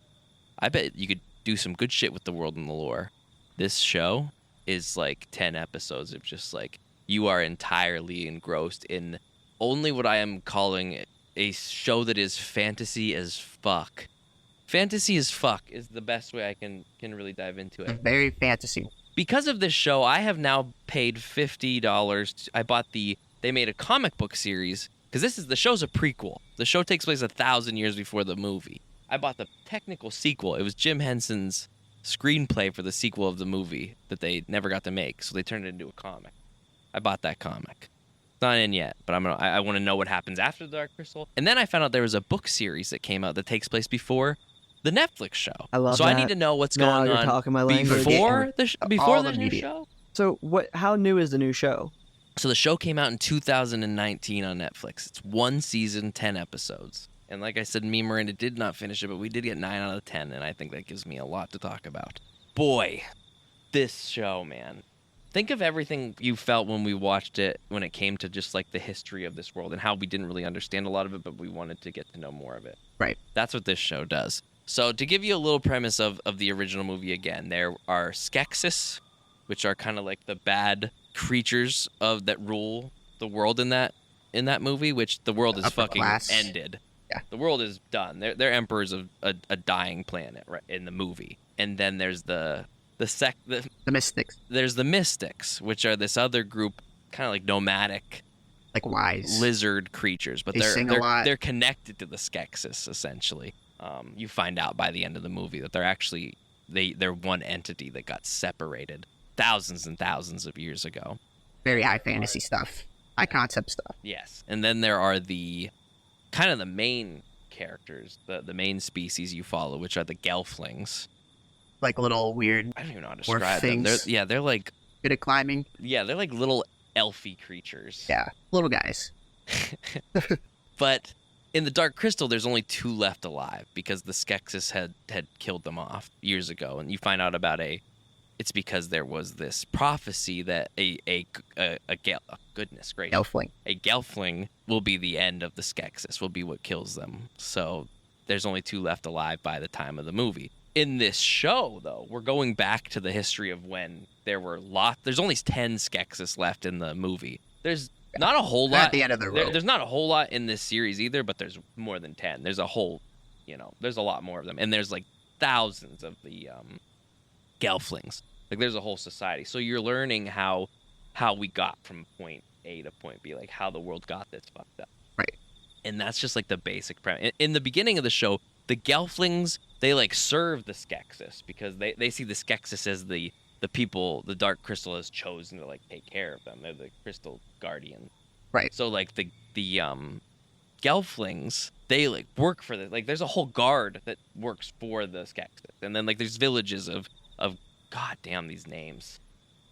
I bet you could do some good shit with the world and the lore. This show is like 10 episodes of just like, you are entirely engrossed in only what I am calling a show that is fantasy as fuck. Fantasy as fuck is the best way I can really dive into it. Very fantasy. Because of this show, I have now paid $50. I bought they made a comic book series because the show's a prequel. The show takes place 1,000 years before the movie. I bought the technical sequel. It was Jim Henson's screenplay for the sequel of the movie that they never got to make, so they turned it into a comic. I bought that comic. It's not in yet, but I want to know what happens after the Dark Crystal. And then I found out there was a book series that came out that takes place before the Netflix show. I love so I that. need to know what's Now going you're on talking my language. before All the the new media. show. So how new is the new show? So the show came out in 2019 on Netflix. It's 1 season, 10 episodes. And like I said, me and Miranda did not finish it, but we did get 9 out of 10, and I think that gives me a lot to talk about. Boy, this show, man. Think of everything you felt when we watched it when it came to just like the history of this world and how we didn't really understand a lot of it, but we wanted to get to know more of it. Right. That's what this show does. So to give you a little premise of the original movie again, there are Skeksis, which are kind of like the bad creatures that rule the world in that movie, which the world is Upper fucking class. ended. Yeah. The world is done. They're emperors of a dying planet, right, in the movie. And then there's the Mystics, there's the Mystics, which are this other group, kind of like nomadic like wise. lizard creatures, but They sing a lot. they're connected to the Skeksis essentially. You find out by the end of the movie that they're actually they're one entity that got separated thousands and thousands of years ago. Very high fantasy stuff. High concept stuff. Yes. And then there are the kind of the main characters, the main species you follow, which are the Gelflings. Like little weird I don't even know how to or describe them. things. They're like Good at climbing. they're like little elfy creatures. Yeah. Little guys. But in the Dark Crystal, there's only 2 left alive because the Skeksis had killed them off years ago, and you find out about it's because there was this prophecy that goodness gracious, Elfling. a Gelfling will be the end of the Skeksis, will be what kills them. So there's only 2 left alive by the time of the movie. In this show, though, we're going back to the history of when there were there's only 10 Skeksis left in the movie. There's not a whole lot At the end of the road. there's not a whole lot in this series either, but there's more than 10. There's a whole, there's a lot more of them, and there's like thousands of the Gelflings. Like there's a whole society. So you're learning how we got from point A to point B, like how the world got this fucked up. Right. And that's just like the basic premise. In the beginning of the show, the Gelflings, they like serve the Skeksis because they see the Skeksis as the people the Dark Crystal has chosen to like take care of them. They're the Crystal Guardians. Right. So like the Gelflings, they like work for the, like there's a whole guard that works for the Skeksis. And then like there's villages of god damn these names.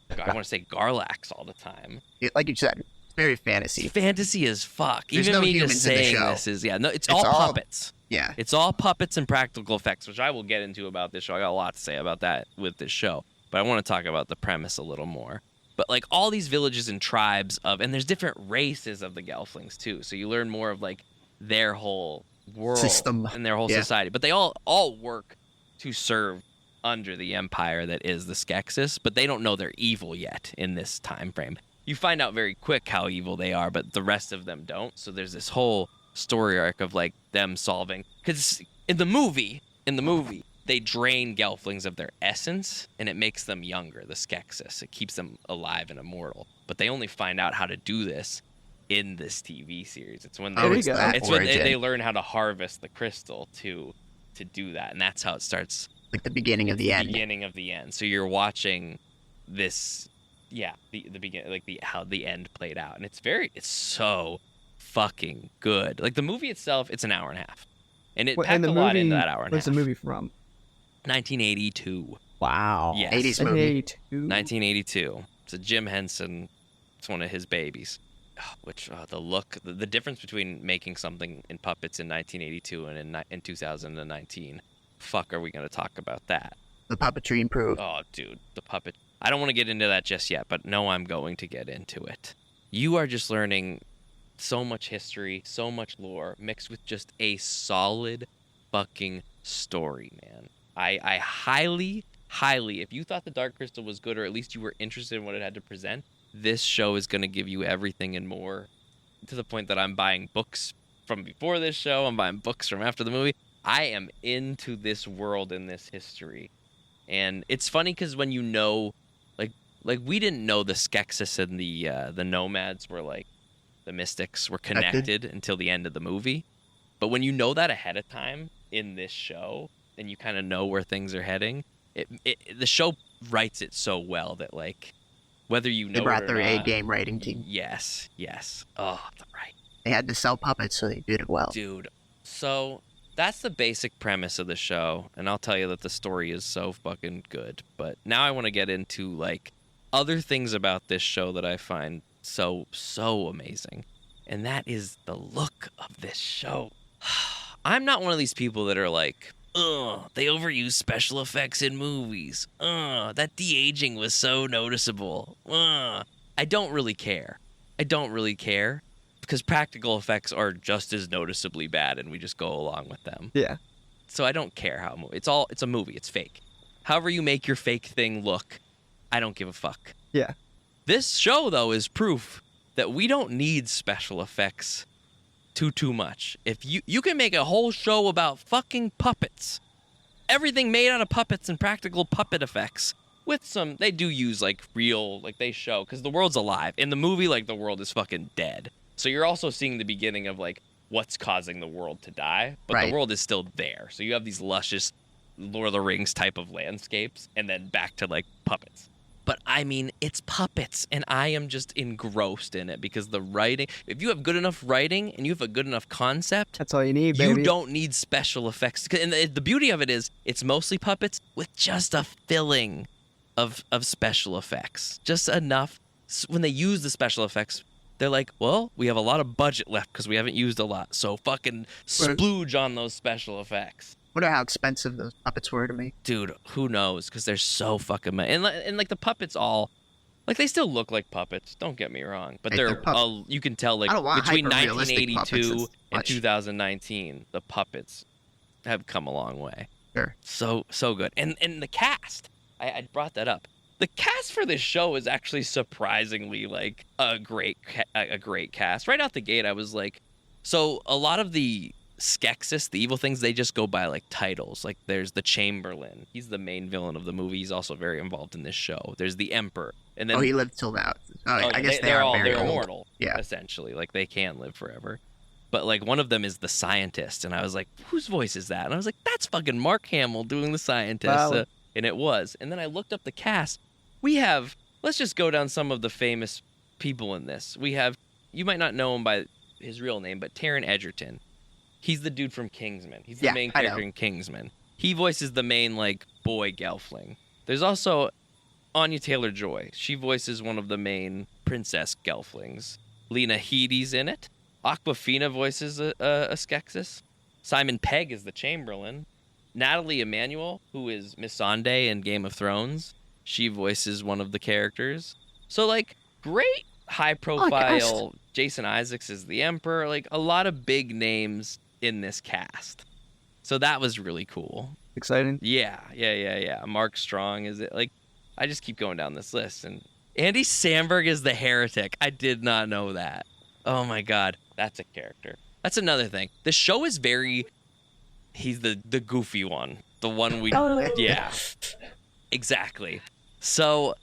God, I want to say Garlax all the time. Like you said, it's very fantasy. It's fantasy as fuck. There's Even no me just humans in the saying show. this is it's all puppets. Yeah. It's all puppets and practical effects, which I will get into about this show. I got a lot to say about that with this show. But I want to talk about the premise a little more. But like all these villages and tribes and there's different races of the Gelflings too. So you learn more of like their whole world System. and their whole society. But they all work to serve under the empire that is the Skeksis, but they don't know they're evil yet in this time frame. You find out very quick how evil they are, but the rest of them don't. So there's this whole story arc of like them solving, because in the movie they drain Gelflings of their essence and it makes them younger, the Skeksis. It keeps them alive and immortal, but they only find out how to do this in this TV series. It's when There you go. it's when Origin. they learn how to harvest the crystal to do that, and that's how it starts. Like the beginning of the end. Beginning of the end. So you're watching this, the beginning, like how the end played out, and it's so fucking good. Like the movie itself, it's an hour and a half, and it packed a lot into that hour and a half. What's the movie from? 1982. Wow. Yes. 80s movie. 1982. It's a Jim Henson. It's one of his babies. Which the look, the difference between making something in puppets in 1982 and in 2019. Fuck, are we going to talk about that? The puppetry improved. Oh, dude, the puppet. I don't want to get into that just yet, but no, I'm going to get into it. You are just learning so much history, so much lore, mixed with just a solid fucking story, man. I highly, if you thought the Dark Crystal was good, or at least you were interested in what it had to present, this show is going to give you everything and more, to the point that I'm buying books from before this show, I'm buying books from after the movie. I am into this world and this history. And it's funny because when you know, like we didn't know the Skeksis and the Nomads were like, the Mystics were connected until the end of the movie. But when you know that ahead of time in this show, and you kind of know where things are heading, the show writes it so well that like, whether you know They brought it or their not, A-game writing team. Yes. Oh, right. They had to sell puppets, so they did it well. Dude, so that's the basic premise of the show, and I'll tell you that the story is so fucking good. But now I want to get into like other things about this show that I find so amazing, and that is the look of this show. I'm not one of these people that are like, ugh, they overuse special effects in movies. That de-aging was so noticeable. I don't really care. Because practical effects are just as noticeably bad, and we just go along with them. Yeah. So I don't care how it's a movie. It's fake. However you make your fake thing look, I don't give a fuck. Yeah. This show, though, is proof that we don't need special effects too much. If you can make a whole show about fucking puppets, everything made out of puppets and practical puppet effects, with some, they do use like real, like they show, because the world's alive. In the movie, like the world is fucking dead. So you're also seeing the beginning of like what's causing the world to die, but Right. the world is still there. So you have these luscious Lord of the Rings type of landscapes, and then back to like puppets. But I mean, it's puppets, and I am just engrossed in it because the writing. If you have good enough writing and you have a good enough concept, That's all you need, baby. you don't need special effects. And the beauty of it is, it's mostly puppets with just a filling of special effects, just enough. When they use the special effects, they're like, well, we have a lot of budget left because we haven't used a lot, so fucking splooge on those special effects. Wonder how expensive those puppets were to me. Dude, who knows? Because they're so fucking and like the puppets all, like they still look like puppets. Don't get me wrong, but Hey, they're they're you can tell like I don't want between hyper-realistic 1982 puppets as and much. 2019, the puppets have come a long way. Sure. So good, and the cast. I brought that up. The cast for this show is actually surprisingly like a great cast. Right out the gate, I was like, so a lot of the Skeksis, the evil things, they just go by like titles. Like there's the Chamberlain. He's the main villain of the movie. He's also very involved in this show. There's the Emperor. And then He lived till now. I guess they're all very they're old. immortal. Yeah. Essentially. Like they can live forever. But like one of them is the scientist, and I was like, whose voice is that? And I was like, that's fucking Mark Hamill doing the scientist. Wow. And it was. And then I looked up the cast. We have, let's just go down some of the famous people in this. We have, you might not know him by his real name, but Taron Egerton. He's the dude from Kingsman. He's the main character in Kingsman. He voices the main, like, boy Gelfling. There's also Anya Taylor-Joy. She voices one of the main princess Gelflings. Lena Headey's in it. Aquafina voices a Skeksis. Simon Pegg is the Chamberlain. Natalie Emmanuel, who is Missandei in Game of Thrones, she voices one of the characters. So, like, great high-profile. Jason Isaacs is the Emperor. Like, a lot of big names in this cast. So that was really cool. Exciting. Yeah. Mark Strong is it. Like, I just keep going down this list. And Andy Samberg is the heretic. I did not know that. Oh, my God. That's a character. That's another thing. The show is very... He's the goofy one. The one we... Yeah. Exactly. So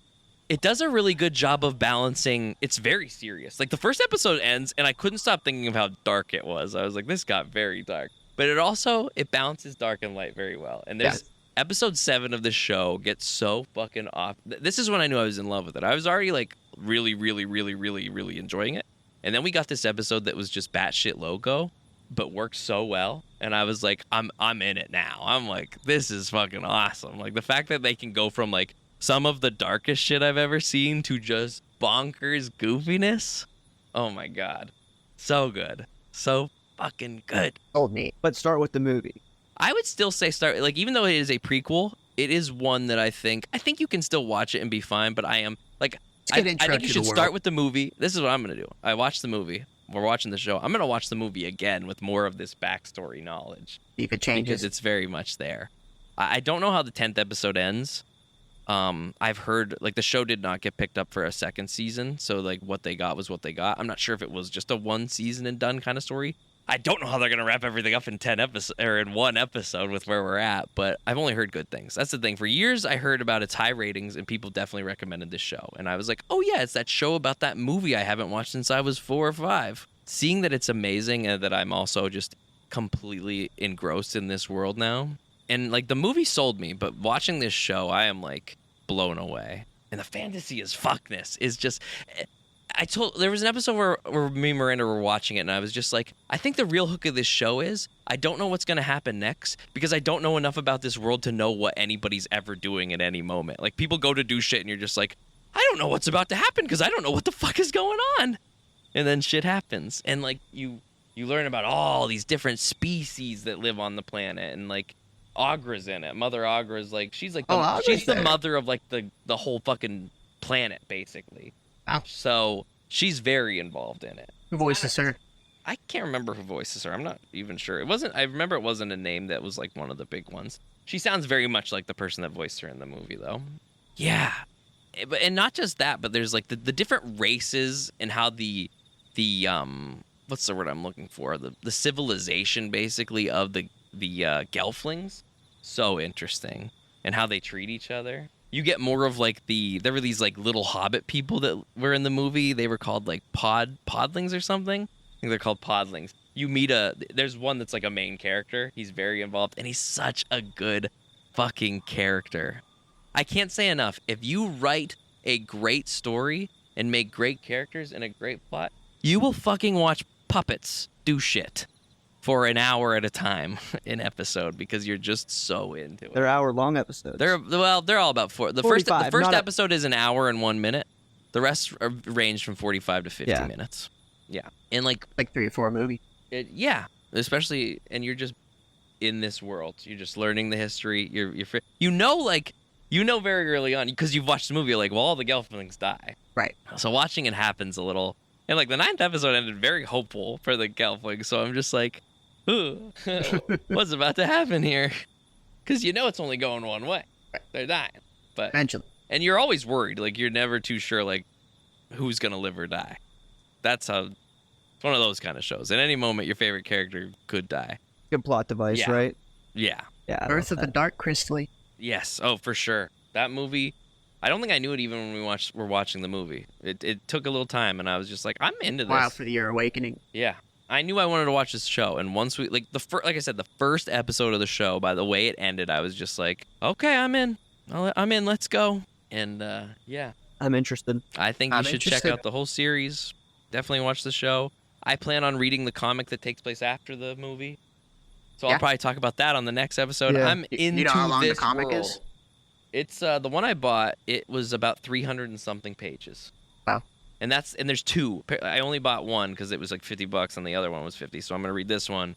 it does a really good job of balancing. It's very serious. Like the first episode ends and I couldn't stop thinking of how dark it was. I was like, this got very dark. But it balances dark and light very well. And there's episode 7 of the show gets so fucking off. This is when I knew I was in love with it. I was already like really, really, really, really, really enjoying it. And then we got this episode that was just batshit loco, but worked so well. And I was like, I'm in it now. I'm like, this is fucking awesome. Like the fact that they can go from like some of the darkest shit I've ever seen to just bonkers goofiness. Oh my God. So good. So fucking good. Old me. But start with the movie. I would still say start, like, even though it is a prequel, it is one that I think you can still watch it and be fine, but I am like, I think you should start with the movie. This is what I'm going to do. I watched the movie. We're watching the show. I'm going to watch the movie again with more of this backstory knowledge. See if it changes. Because it's very much there. I don't know how the 10th episode ends. I've heard, like, the show did not get picked up for a second season, so, like, what they got was what they got. I'm not sure if it was just a one season and done kind of story. I don't know how they're going to wrap everything up in 10 episodes or in one episode with where we're at, but I've only heard good things. That's the thing. For years, I heard about its high ratings, and people definitely recommended this show. And I was like, oh, yeah, it's that show about that movie I haven't watched since I was 4 or 5. Seeing that it's amazing and that I'm also just completely engrossed in this world now. And, like, the movie sold me, but watching this show, I am, like, blown away. And the fantasy is fuckness. Is just... there was an episode where me and Miranda were watching it, and I was just like, I think the real hook of this show is I don't know what's going to happen next because I don't know enough about this world to know what anybody's ever doing at any moment. Like, people go to do shit, and you're just like, I don't know what's about to happen because I don't know what the fuck is going on. And then shit happens, and, like, you learn about all these different species that live on the planet, and, like, Agra's in it. Mother Agra's, like, she's, like, she's the mother of, like, the whole fucking planet, basically. Wow. So she's very involved in it. Who voices her? I can't remember who voices her. I'm not even sure. I remember it wasn't a name that was like one of the big ones. She sounds very much like the person that voiced her in the movie, though. Yeah. And not just that, but there's like the different races and how the what's the word I'm looking for? The civilization basically of the Gelflings. So interesting. And how they treat each other. You get more of like there were these like little hobbit people that were in the movie. They were called like podlings or something. I think they're called podlings. You meet there's one that's like a main character. He's very involved and he's such a good fucking character. I can't say enough. If you write a great story and make great characters and a great plot, you will fucking watch puppets do shit for an hour at a time in episode because you're just so into it. They're hour-long episodes. They're all about four. The 45, first episode is an hour and 1 minute. The rest range from 45 to 50 minutes. Yeah, and like 3 or 4 movies. Yeah, especially, and you're just in this world. You're just learning the history. You know very early on because you've watched the movie. You're like, well, all the Gelflings die. Right. So watching it happens a little, and like the 9th episode ended very hopeful for the Gelflings. So I'm just like, ooh, what's about to happen here? Because you know it's only going one way. Right. They're dying, but Eventually. and you're always worried. Like you're never too sure like who's gonna live or die. That's how. It's one of those kind of shows. At any moment, your favorite character could die. Good plot device, Yeah. right? Yeah. Yeah. I Birth love of the that. Dark Crystal. Yes. Oh, for sure. That movie. I don't think I knew it even when we were watching the movie. It took a little time, and I was just like, I'm into this. Wow, for your awakening. Yeah. I knew I wanted to watch this show, and once we like like I said, the first episode of the show, by the way it ended, I was just like, okay, I'm in. I'm in. Let's go. And yeah. I'm interested. I think you I'm should check interested. out the whole series. Definitely watch the show. I plan on reading the comic that takes place after the movie. So I'll Yeah. probably talk about that on the next episode. Yeah. I'm into You know how long the this comic world. is? It's the one I bought. It was about 300 and something pages. Wow. And there's 2. I only bought one because it was like $50 and the other one was 50. So I'm gonna read this one.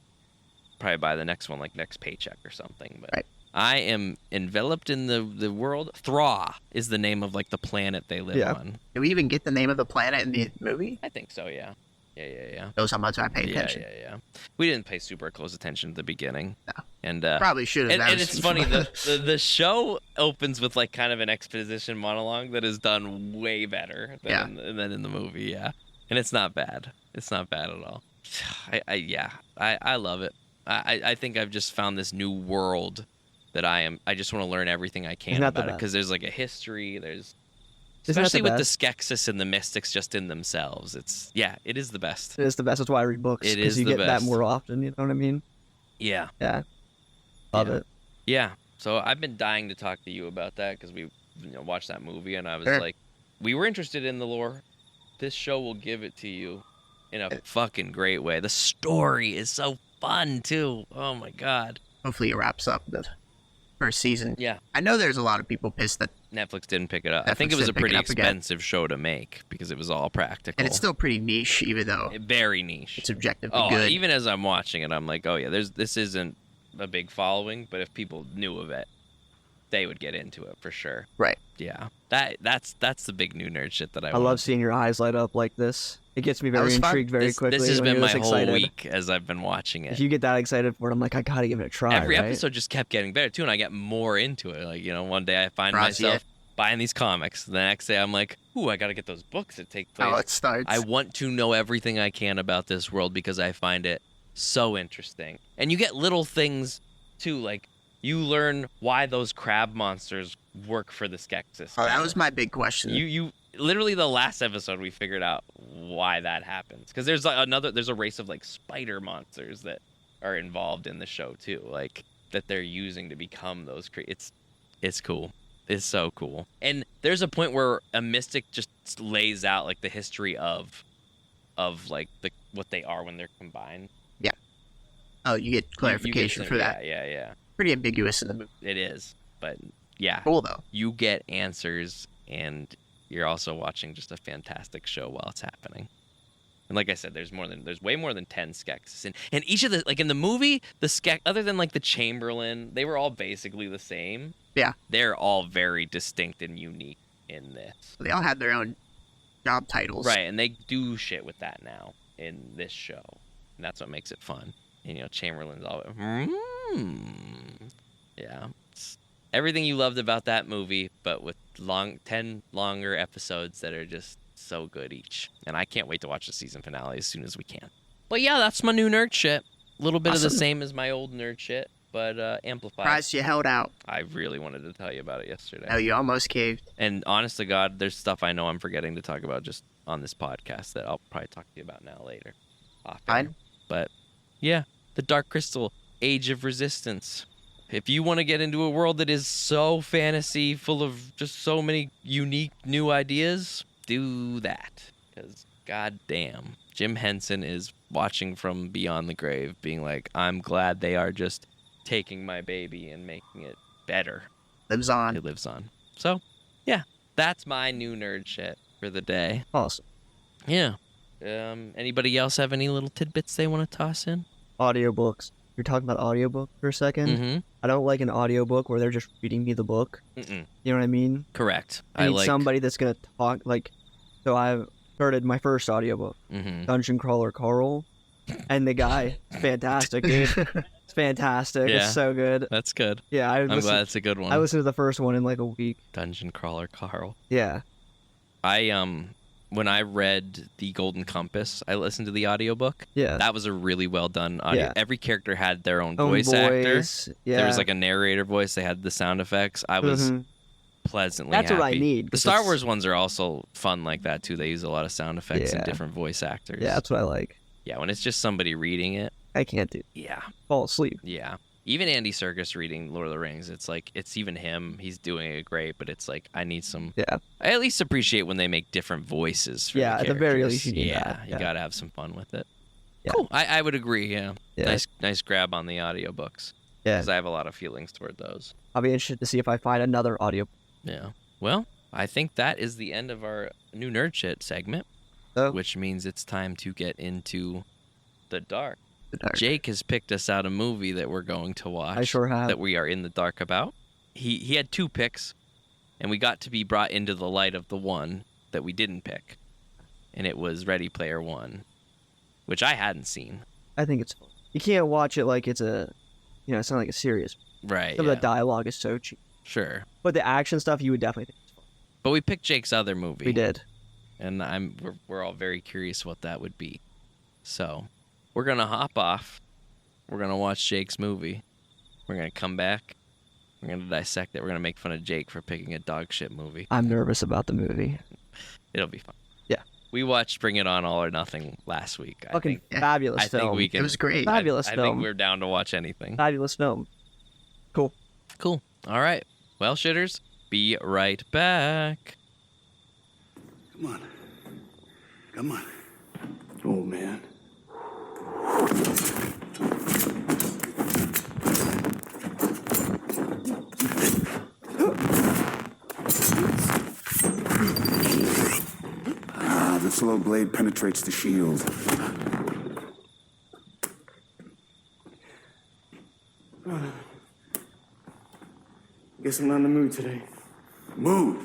Probably buy the next one like next paycheck or something. But Right. I am enveloped in the world. Thra is the name of like the planet they live Yeah. on. Do we even get the name of the planet in the movie? I think so. Yeah. Yeah. Knows how much I pay attention. Yeah. We didn't pay super close attention at the beginning. No. And Probably should have. and it's funny, the show opens with like kind of an exposition monologue that is done way better than in the movie, yeah. And it's not bad. It's not bad at all. I love it. I think I've just found this new world that I just want to learn everything I can Isn't that the about it best? because there's like a history, there's Isn't that especially the with the best? Skeksis and the Mystics just in themselves. It is the best. It is the best. That's why I read books. It Because is you the get that best. more often. You know what I mean? Yeah. Yeah. Love Yeah. it. Yeah. So I've been dying to talk to you about that because we watched that movie and I was Sure. like, we were interested in the lore. This show will give it to you in a fucking great way. The story is so fun too. Oh my god. Hopefully, it wraps up the first season. Yeah. I know there's a lot of people pissed that, Netflix didn't pick it up. I think Netflix it was a didn't pick it pretty up again. expensive show to make because it was all practical. and it's still pretty niche, even though very niche. it's objectively Oh, good. even as I'm watching it, I'm like, oh yeah, this isn't a big following, but if people knew of it, they would get into it for sure. Right. Yeah. That's the big new nerd shit that I I want. love seeing your eyes light up like this. It gets me very was fun. intrigued very this, quickly. This has when been you're my this whole excited. week as I've been watching If it. you get that excited for it, I'm like, I gotta give it a try. Every right? episode just kept getting better too, and I get more into it. Like one day I find Surprised myself buying these comics. The next day I'm like, ooh, I gotta get those books that take place. How it starts. I want to know everything I can about this world because I find it so interesting. And you get little things too, like you learn why those crab monsters work for the Skeksis. Oh, that was my big question. You literally the last episode we figured out why that happens because there's a race of like spider monsters that are involved in the show too, like that they're using to become those it's cool. It's so cool. And there's a point where a mystic just lays out like the history of like what they are when they're combined. Oh, you get clarification for that. Yeah. Pretty ambiguous in the movie. It is. But yeah, Cool though. you get answers and you're also watching just a fantastic show while it's happening. And like I said, there's way more than 10 Skeksis. And each of the, like in the movie, the Skek, other than like the Chamberlain, they were all basically the same. Yeah. They're all very distinct and unique in this. They all had their own job titles. Right, and they do shit with that now in this show. And that's what makes it fun. And, Chamberlain's all, yeah. It's everything you loved about that movie, but with 10 longer episodes that are just so good each. And I can't wait to watch the season finale as soon as we can. But yeah, that's my new nerd shit. A little bit of the Awesome. same as my old nerd shit, but amplified. Surprised you held out. I really wanted to tell you about it yesterday. No, you almost caved. And honest to God, there's stuff I know I'm forgetting to talk about just on this podcast that I'll probably talk to you about now later. Fine. But yeah, the Dark Crystal, Age of Resistance. if you want to get into a world that is so fantasy, full of just so many unique new ideas, do that. Because goddamn, Jim Henson is watching from beyond the grave, being like, I'm glad they are just taking my baby and making it better. Lives on. It lives on. So, yeah, that's my new nerd shit for the day. Awesome. Yeah. Anybody else have any little tidbits they want to toss in? Audiobooks. You're talking about audiobook for a second. Mm-hmm. I don't like an audiobook where they're just reading me the book. Mm-mm. You know what I mean? Correct. I need somebody that's gonna talk. Like, so I've started my first audiobook, Dungeon Crawler Carl, and the guy, fantastic, dude. It's fantastic. Yeah. It's so good. That's good. Yeah, I'm glad it's a good one. I listened to the first one in like a week. Dungeon Crawler Carl. Yeah. When I read The Golden Compass, I listened to the audiobook. Yeah. That was a really well done audio. Yeah. Every character had their own voice actor. Yeah. There was like a narrator voice. They had the sound effects. I was pleasantly That's happy. what I need. The Star Wars ones are also fun like that too. They use a lot of sound effects and Yeah. different voice actors. Yeah, that's what I like. Yeah, when it's just somebody reading it. I can't do. Yeah. Fall asleep. Yeah. Even Andy Serkis reading Lord of the Rings, it's like, it's even him. He's doing it great, but it's like, I need some. Yeah. I at least appreciate when they make different voices for Yeah, the at the very characters. least you need yeah, that. you Yeah. gotta have some fun with it. Yeah. Cool. I would agree, yeah. Yeah. Nice grab on the audiobooks. Yeah. Because I have a lot of feelings toward those. I'll be interested to see if I find another audio. Yeah. Well, I think that is the end of our new nerd shit segment, Oh. which means it's time to get into the dark. The dark. Jake has picked us out a movie that we're going to watch. I sure have. That we are in the dark about. He had two picks, and we got to be brought into the light of the one that we didn't pick, and it was Ready Player One, which I hadn't seen. I think it's fun. You can't watch it like it's a, it's not like a serious. Right. Some yeah. of the dialogue is so cheap. Sure. But the action stuff, you would definitely think it's fun. But we picked Jake's other movie. We did. And we're all very curious what that would be. So we're gonna hop off. We're gonna watch Jake's movie. We're gonna come back. We're gonna dissect it. We're gonna make fun of Jake for picking a dog shit movie. I'm nervous about the movie. It'll be fun. Yeah. We watched Bring It On All or Nothing last week. Fucking Yeah. fabulous I film. think we can. It was great. Fabulous I film. think we're down to watch anything. Fabulous film. Cool. Cool. All right. Well, shitters, be right back. Come on. Come on. Oh, man. The slow blade penetrates the shield. Guess I'm not in the mood today. Mood?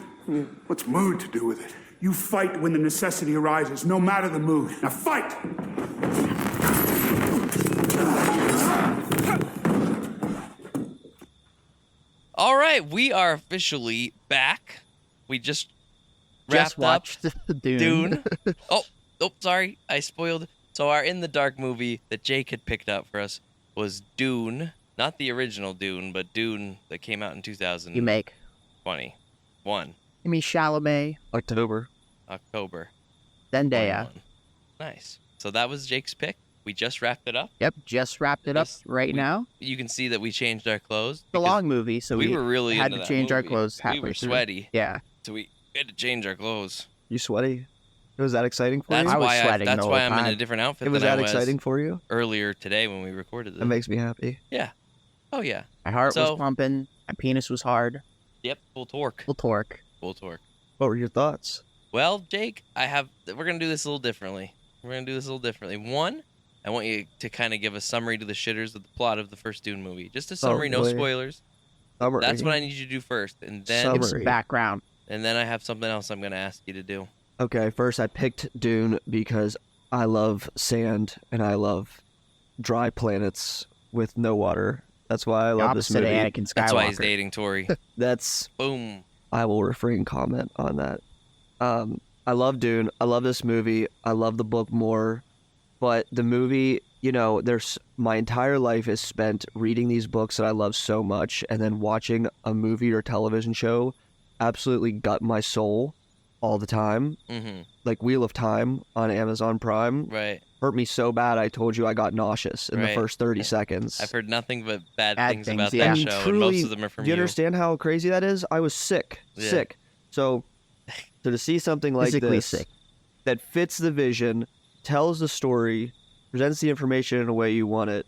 What's mood to do with it? You fight when the necessity arises, no matter the mood. Now fight! All right, we are officially back. We just wrapped Just watched Dune. oh, sorry, I spoiled. So our In the Dark movie that Jake had picked up for us was Dune, not the original Dune, but Dune that came out in 2021. You make. One, You mean Chalamet, October. October. Zendaya. 21. Nice. So that was Jake's pick. We just wrapped it up. Yep, just wrapped it up Yes, right now. You can see that we changed our clothes. It's a because long movie, so we were really had into to that change our movie. clothes halfway We were through. sweaty, Yeah, so we had to change our clothes. You sweaty? Was that exciting for That's you? I was why sweating that's the why whole I'm in a time. different outfit It was than I that was exciting for you? earlier today when we recorded That this. makes me happy. Yeah. Oh yeah. my heart So- was pumping. My penis was hard. Yep. Full torque. Full torque. Full torque. What were your thoughts? Well, Jake, we're gonna do this a little differently. One, I want you to kind of give a summary to the shitters of the plot of the first Dune movie. Just a summary, no boy. spoilers. Summary. That's what I need you to do first, and then Give some Summary. background. I have something else I'm gonna ask you to do. Okay, first I picked Dune because I love sand and I love dry planets with no water. That's why I love this Opposite movie. of Anakin Skywalker. That's why he's dating Tori. That's Boom. I will refrain comment on that. I love Dune. I love this movie. I love the book more, but the movie, there's my entire life is spent reading these books that I love so much, and then watching a movie or television show absolutely gut my soul. all the time, like Wheel of Time on Amazon Prime. Right. Hurt me so bad I told you I got nauseous in the Right. first 30 seconds. I've heard nothing but bad things things, about yeah. that And show, and truly, most of them are from do you understand how crazy that is? I was sick. Yeah. So to see something like Physically this sick. that fits the vision, tells the story, presents the information in a way you want it,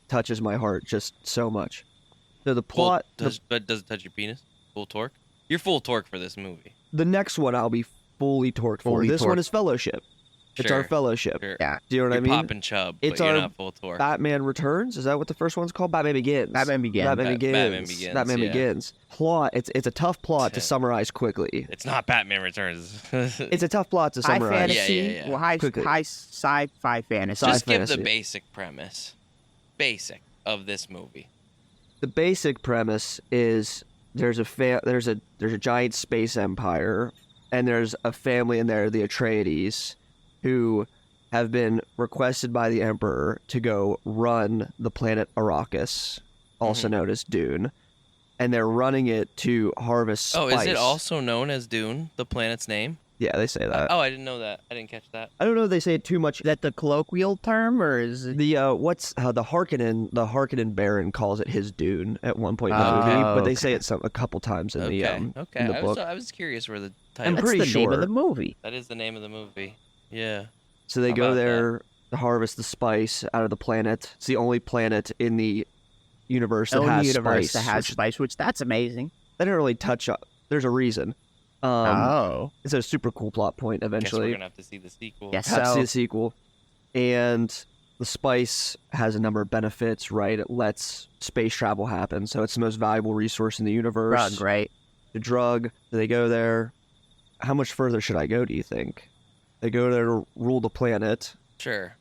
touches my heart just so much. So the plot, But does it touch your penis? Full torque? You're full torque for this movie. the next one I'll be fully torqued for. Fully This torqued. one is Fellowship. It's our Sure, Fellowship. Sure. Yeah. Do you know what You're I mean? pop and chub, It's but you're our not full torque. Batman Returns. Is that what the first one's called? Batman Begins. Batman Begins. Batman Begins. Batman Begins, Batman yeah. Begins. Plot. It's a tough plot to summarize quickly. It's not Batman Returns. It's a tough plot to High summarize. fantasy, Yeah. well, high Quickly. sci-fi fantasy. Just give fantasy. the basic premise. Basic of this movie. The basic premise is there's a giant space empire, and there's a family in there, the Atreides, who have been requested by the Emperor to go run the planet Arrakis, also known as Dune, and they're running it to harvest spice. Oh, is it also known as Dune, the planet's name? Yeah, they say that. Oh, I didn't know that. I didn't catch that. I don't know if they say it too much. Is that the colloquial term, or is it? The the Harkonnen Baron calls it his Dune at one point in the Oh, movie, but they okay. say it a couple times in Okay. in the book. I was curious where the I'm title. That's pretty the name sure. of the movie. That is the name of the movie. Yeah. So they How go about there to harvest the spice out of the planet. It's the only planet in the universe that Only has universe spice. that has which spice, which that's amazing. they didn't really touch up. There's a reason. It's a super cool plot point Guess we're eventually. gonna have to see the sequel. Yes. Have to see So- a sequel. And the spice has a number of benefits, right? It lets space travel happen. So it's the most valuable resource in the universe. Drug, right? The drug. So they go there. How much further should I go, do you think? They go there to rule the planet. Sure.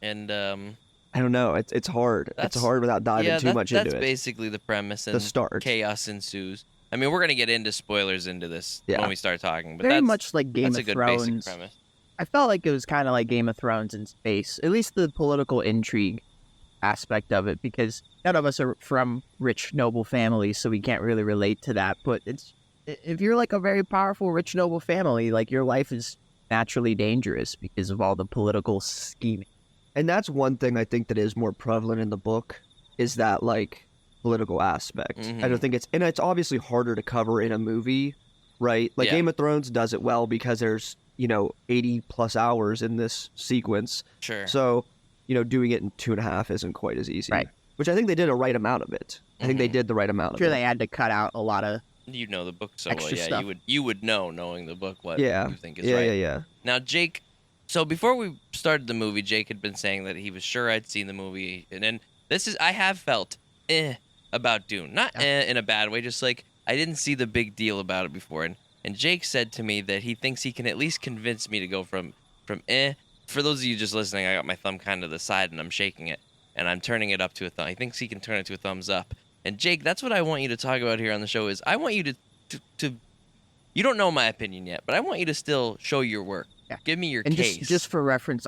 And I don't know. It's hard. It's That's- hard without diving too much into that's it. basically the premise, and The start. chaos ensues. I mean, we're gonna get into spoilers into this Yeah. when we start talking, but Very that's much like Game that's of a good Thrones. basic premise. I felt like it was kind of like Game of Thrones in space, at least the political intrigue aspect of it, because none of us are from rich, noble families, so we can't really relate to that. But if you're like a very powerful, rich, noble family, like your life is naturally dangerous because of all the political scheming. And that's one thing I think that is more prevalent in the book is that like political aspect. I don't think it's obviously harder to cover in a movie, right? Like Yeah. Game of Thrones does it well because there's, 80 plus hours in this sequence. Sure. So, doing it in 2.5 isn't quite as easy. Right. Which I think they did a right amount of it. I think they did the right amount I'm of sure it. they had to cut out a lot of You know the book so well, Extra yeah. stuff. You would know, knowing the book, what Yeah. you think is Yeah, right. yeah. Now, Jake. So before we started the movie, Jake had been saying that he was sure I'd seen the movie, and then I have felt about Dune, not in a bad way, just like I didn't see the big deal about it before, and Jake said to me that he thinks he can at least convince me to go from For those of you just listening, I got my thumb kind of to the side and I'm shaking it, and I'm turning it up to a thumb. He thinks he can turn it to a thumbs up. And Jake, that's what I want you to talk about here on the show. Is I want you to you don't know my opinion yet, but I want you to still show your work. Yeah. Give me your And case. just for reference,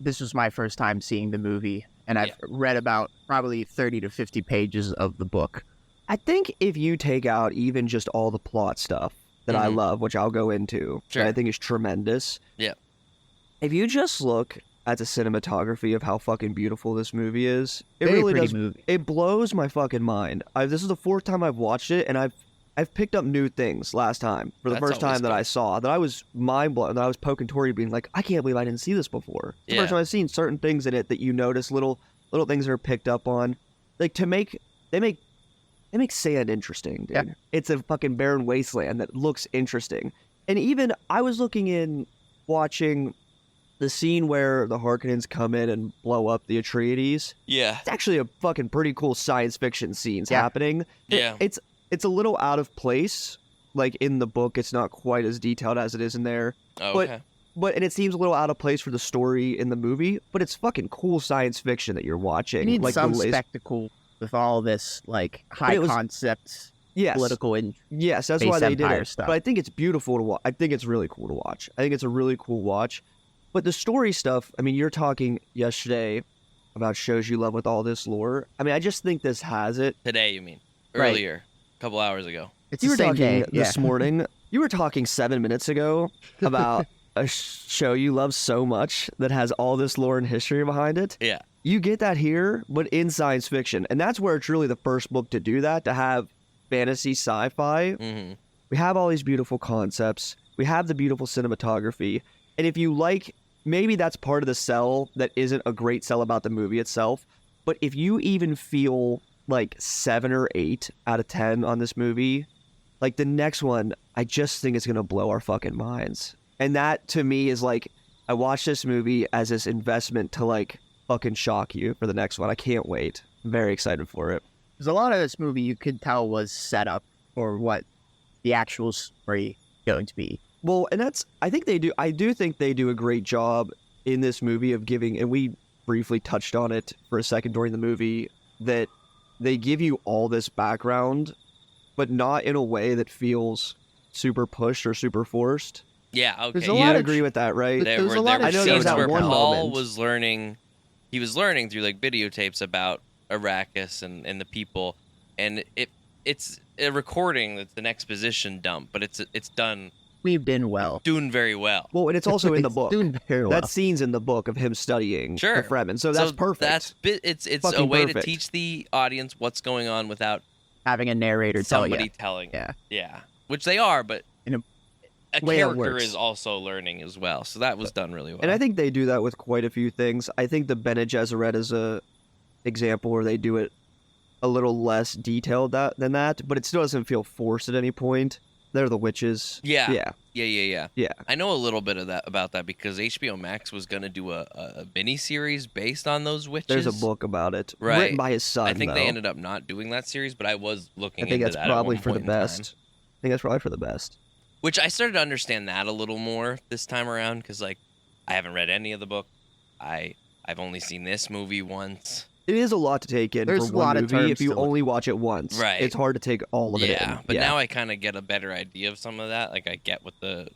this was my first time seeing the movie, and I've read about probably 30 to 50 pages of the book. I think if you take out even just all the plot stuff that I love, which I'll go into, Sure. that I think is tremendous. Yeah. If you just look at the cinematography of how fucking beautiful this movie is, it Very really pretty does. movie. It blows my fucking mind. This is the 4th time I've watched it, and I've picked up new things last time for the That's first time always that good. I saw that I was mind blown. That I was poking Tori, being like, I can't believe I didn't see this before. It's the Yeah. first time I've seen certain things in it that you notice, little things that are picked up on, like they make sand interesting, dude. Yeah. It's a fucking barren wasteland that looks interesting. And even I was watching the scene where the Harkonnens come in and blow up the Atreides. yeah. It's actually a fucking pretty cool science fiction scenes Yeah. happening. Yeah. It's a little out of place. Like in the book, it's not quite as detailed as it is in there. Oh, okay. And it seems a little out of place for the story in the movie, but it's fucking cool science fiction that you're watching. You need like some the spectacle with all this like high it was- concept yes. political Yes, that's Space why they did Empire it. stuff. But I think it's beautiful to watch. I think it's really cool to watch. I think it's a really cool watch. But the story stuff, I mean, you're talking yesterday about shows you love with all this lore. I mean, I just think this has it. Today, you mean? Right. Earlier, a couple hours ago. It's You the were same talking day. this morning. You were talking 7 minutes ago about a show you love so much that has all this lore and history behind it. Yeah. You get that here, but in science fiction. And that's where it's really the first book to do that, to have fantasy sci-fi. Mm-hmm. We have all these beautiful concepts. We have the beautiful cinematography. And if you like, maybe that's part of the sell that isn't a great sell about the movie itself. But if you even feel like 7 or 8 out of 10 on this movie, like the next one, I just think it's going to blow our fucking minds. And that to me is like, I watched this movie as this investment to like fucking shock you for the next one. I can't wait. I'm very excited for it. There's a lot of this movie you could tell was set up for what the actual story is going to be. Well, and I do think they do a great job in this movie of giving, and we briefly touched on it for a second during the movie, that they give you all this background, but not in a way that feels super pushed or super forced. Yeah, okay. There's a yeah. lot agree with that, right? There's a there lot were of I know there was scenes that where one Paul moment. was learning. He was learning through like videotapes about Arrakis and the people, and it's a recording that's an exposition dump, but it's done Weaved in well. doing very well. Well, and it's also in the It's book. doing very well. That scene's in the book of him studying Sure. the Fremen, so that's perfect. It's a Fucking way to perfect. teach the audience what's going on without Having a narrator tell somebody you. telling. Yeah. Yeah, which they are, but In a character way it works. is also learning as well. So that was done really well. And I think they do that with quite a few things. I think the Bene Gesserit is a example where they do it a little less detailed than that, but it still doesn't feel forced at any point. They're the witches. Yeah. Yeah. Yeah. I know a little bit of that about that because HBO Max was gonna do a mini series based on those witches. There's a book about it, Right. written by his son. I think they though. ended up not doing that series, but I was looking I think into that's that at probably one for the point in time. best. I think that's probably for the best. Which I started to understand that a little more this time around because like I haven't read any of the book. I've only seen this movie once. It is a lot to take in There's for a one lot of movie terms if you to look only watch it once. Right. It's hard to take all of it in. Yeah, but now I kind of get a better idea of some of that. Like I get what the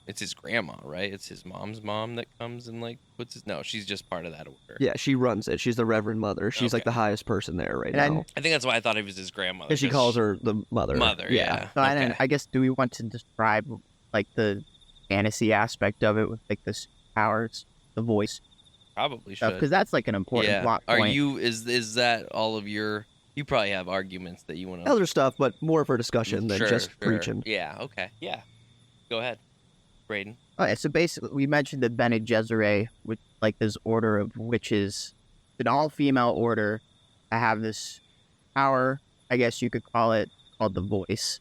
it's his grandma, right? It's his mom's mom that comes and like puts his no, she's just part of that order. Yeah, she runs it. She's the Reverend Mother. She's like Okay. the highest person there right And now. I think that's why I thought it was his grandmother. And she 'cause calls her the mother. mother. Yeah. So, and okay. then I guess, do we want to describe like the fantasy aspect of it with like the powers, the voice Probably stuff? should. Because that's like an important Yeah. plot Are point. you? Is that all of your? You probably have arguments that you want to. Other stuff, but more for discussion than just preaching. Yeah. Okay. Yeah. Go ahead, Braden. Okay, so basically, we mentioned the Bene Gesserit, which like this order of witches, an all-female order, to have this power, I guess you could call it, called the voice,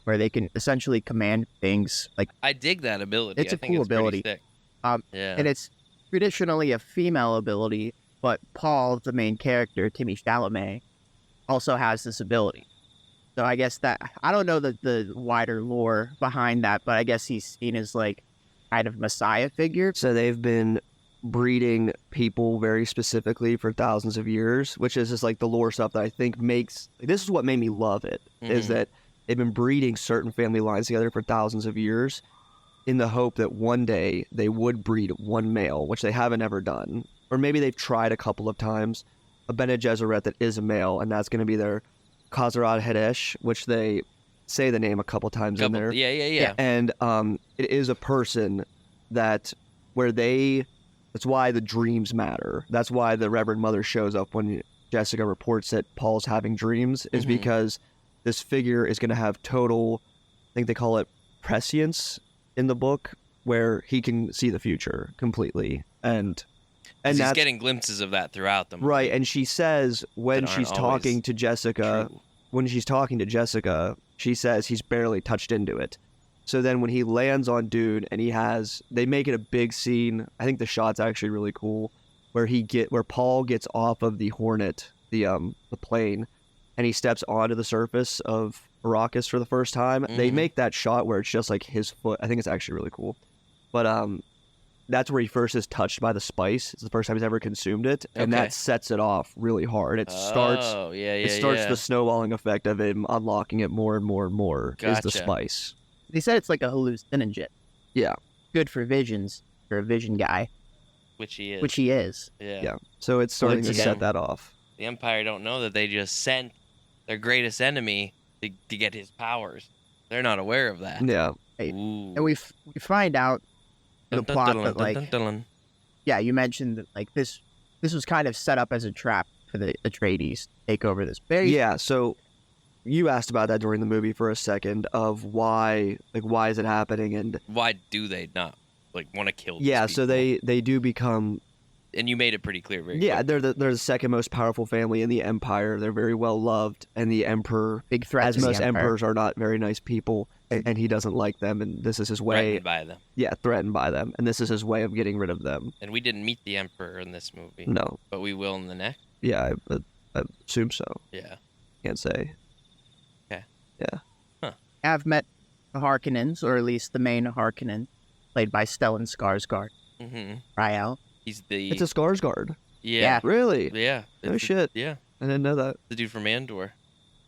where they can essentially command things. Like, I dig that ability. It's I a think cool it's pretty ability. sick. Yeah. and it's traditionally a female ability, but Paul, the main character, Timmy Chalamet, also has this ability. So I guess that I don't know the wider lore behind that, but I guess he's seen as like kind of messiah figure. So they've been breeding people very specifically for thousands of years, which is just like the lore stuff that I think makes this is what made me love it, is Mhm. that they've been breeding certain family lines together for thousands of years in the hope that one day they would breed one male, which they haven't ever done. Or maybe they've tried a couple of times, a Bene Gesserit that is a male, and that's going to be their Khazarad Hadesh, which they say the name a couple times in there. Yeah. And it is a person that that's why the dreams matter. That's why the Reverend Mother shows up when Jessica reports that Paul's having dreams, is Mhm. because this figure is going to have total, I think they call it prescience in the book, where he can see the future completely. And He's that's getting glimpses of that throughout the movie. right. And she says when that aren't she's talking always to Jessica, she says he's barely touched into it. So then when he lands on Dune and they make it a big scene. I think the shot's actually really cool, where Paul gets off of the Hornet, the plane, and he steps onto the surface of Arrakis for the first time. They Mhm. make that shot where it's just like his foot. I think it's actually really cool. But that's where he first is touched by the spice. It's the first time he's ever consumed it, and Okay. that sets it off really hard. It starts Oh, yeah. it starts the snowballing effect of him unlocking it more and more and more is the Gotcha. spice. They said it's like a hallucinogen. Yeah. Good for visions, for a vision guy, which he is. which he is. Yeah. So it's starting to Once set again. that off. The Empire don't know that they just sent their greatest enemy to get his powers. They're not aware of that. Yeah. Right. Ooh. And we find out the Dun, dun, plot dun, that dun, like dun, dun, dun. yeah, you mentioned that like this was kind of set up as a trap for the Atreides to take over this very Yeah, so you asked about that during the movie for a second of why is it happening, and Why do they not like want to kill? These yeah, so people? they do become And you made it pretty clear. Very yeah, quick. they're the second most powerful family in the Empire. They're very well loved, and the Emperor, big threat as to the most Empire. emperors are not very nice people, and he doesn't like them, and this is his way. Threatened by them. Yeah, threatened by them, and this is his way of getting rid of them. And we didn't meet the Emperor in this movie. No, But we will in the next. yeah, I assume so. Yeah. Can't say. Okay. Yeah. I've met the Harkonnens, or at least the main Harkonnen, played by Stellan Skarsgård. Mm-hmm. Rael. He's the. It's a Skarsgård. yeah. Really? Yeah. No It's shit. Yeah. I didn't know that. The dude from Andor.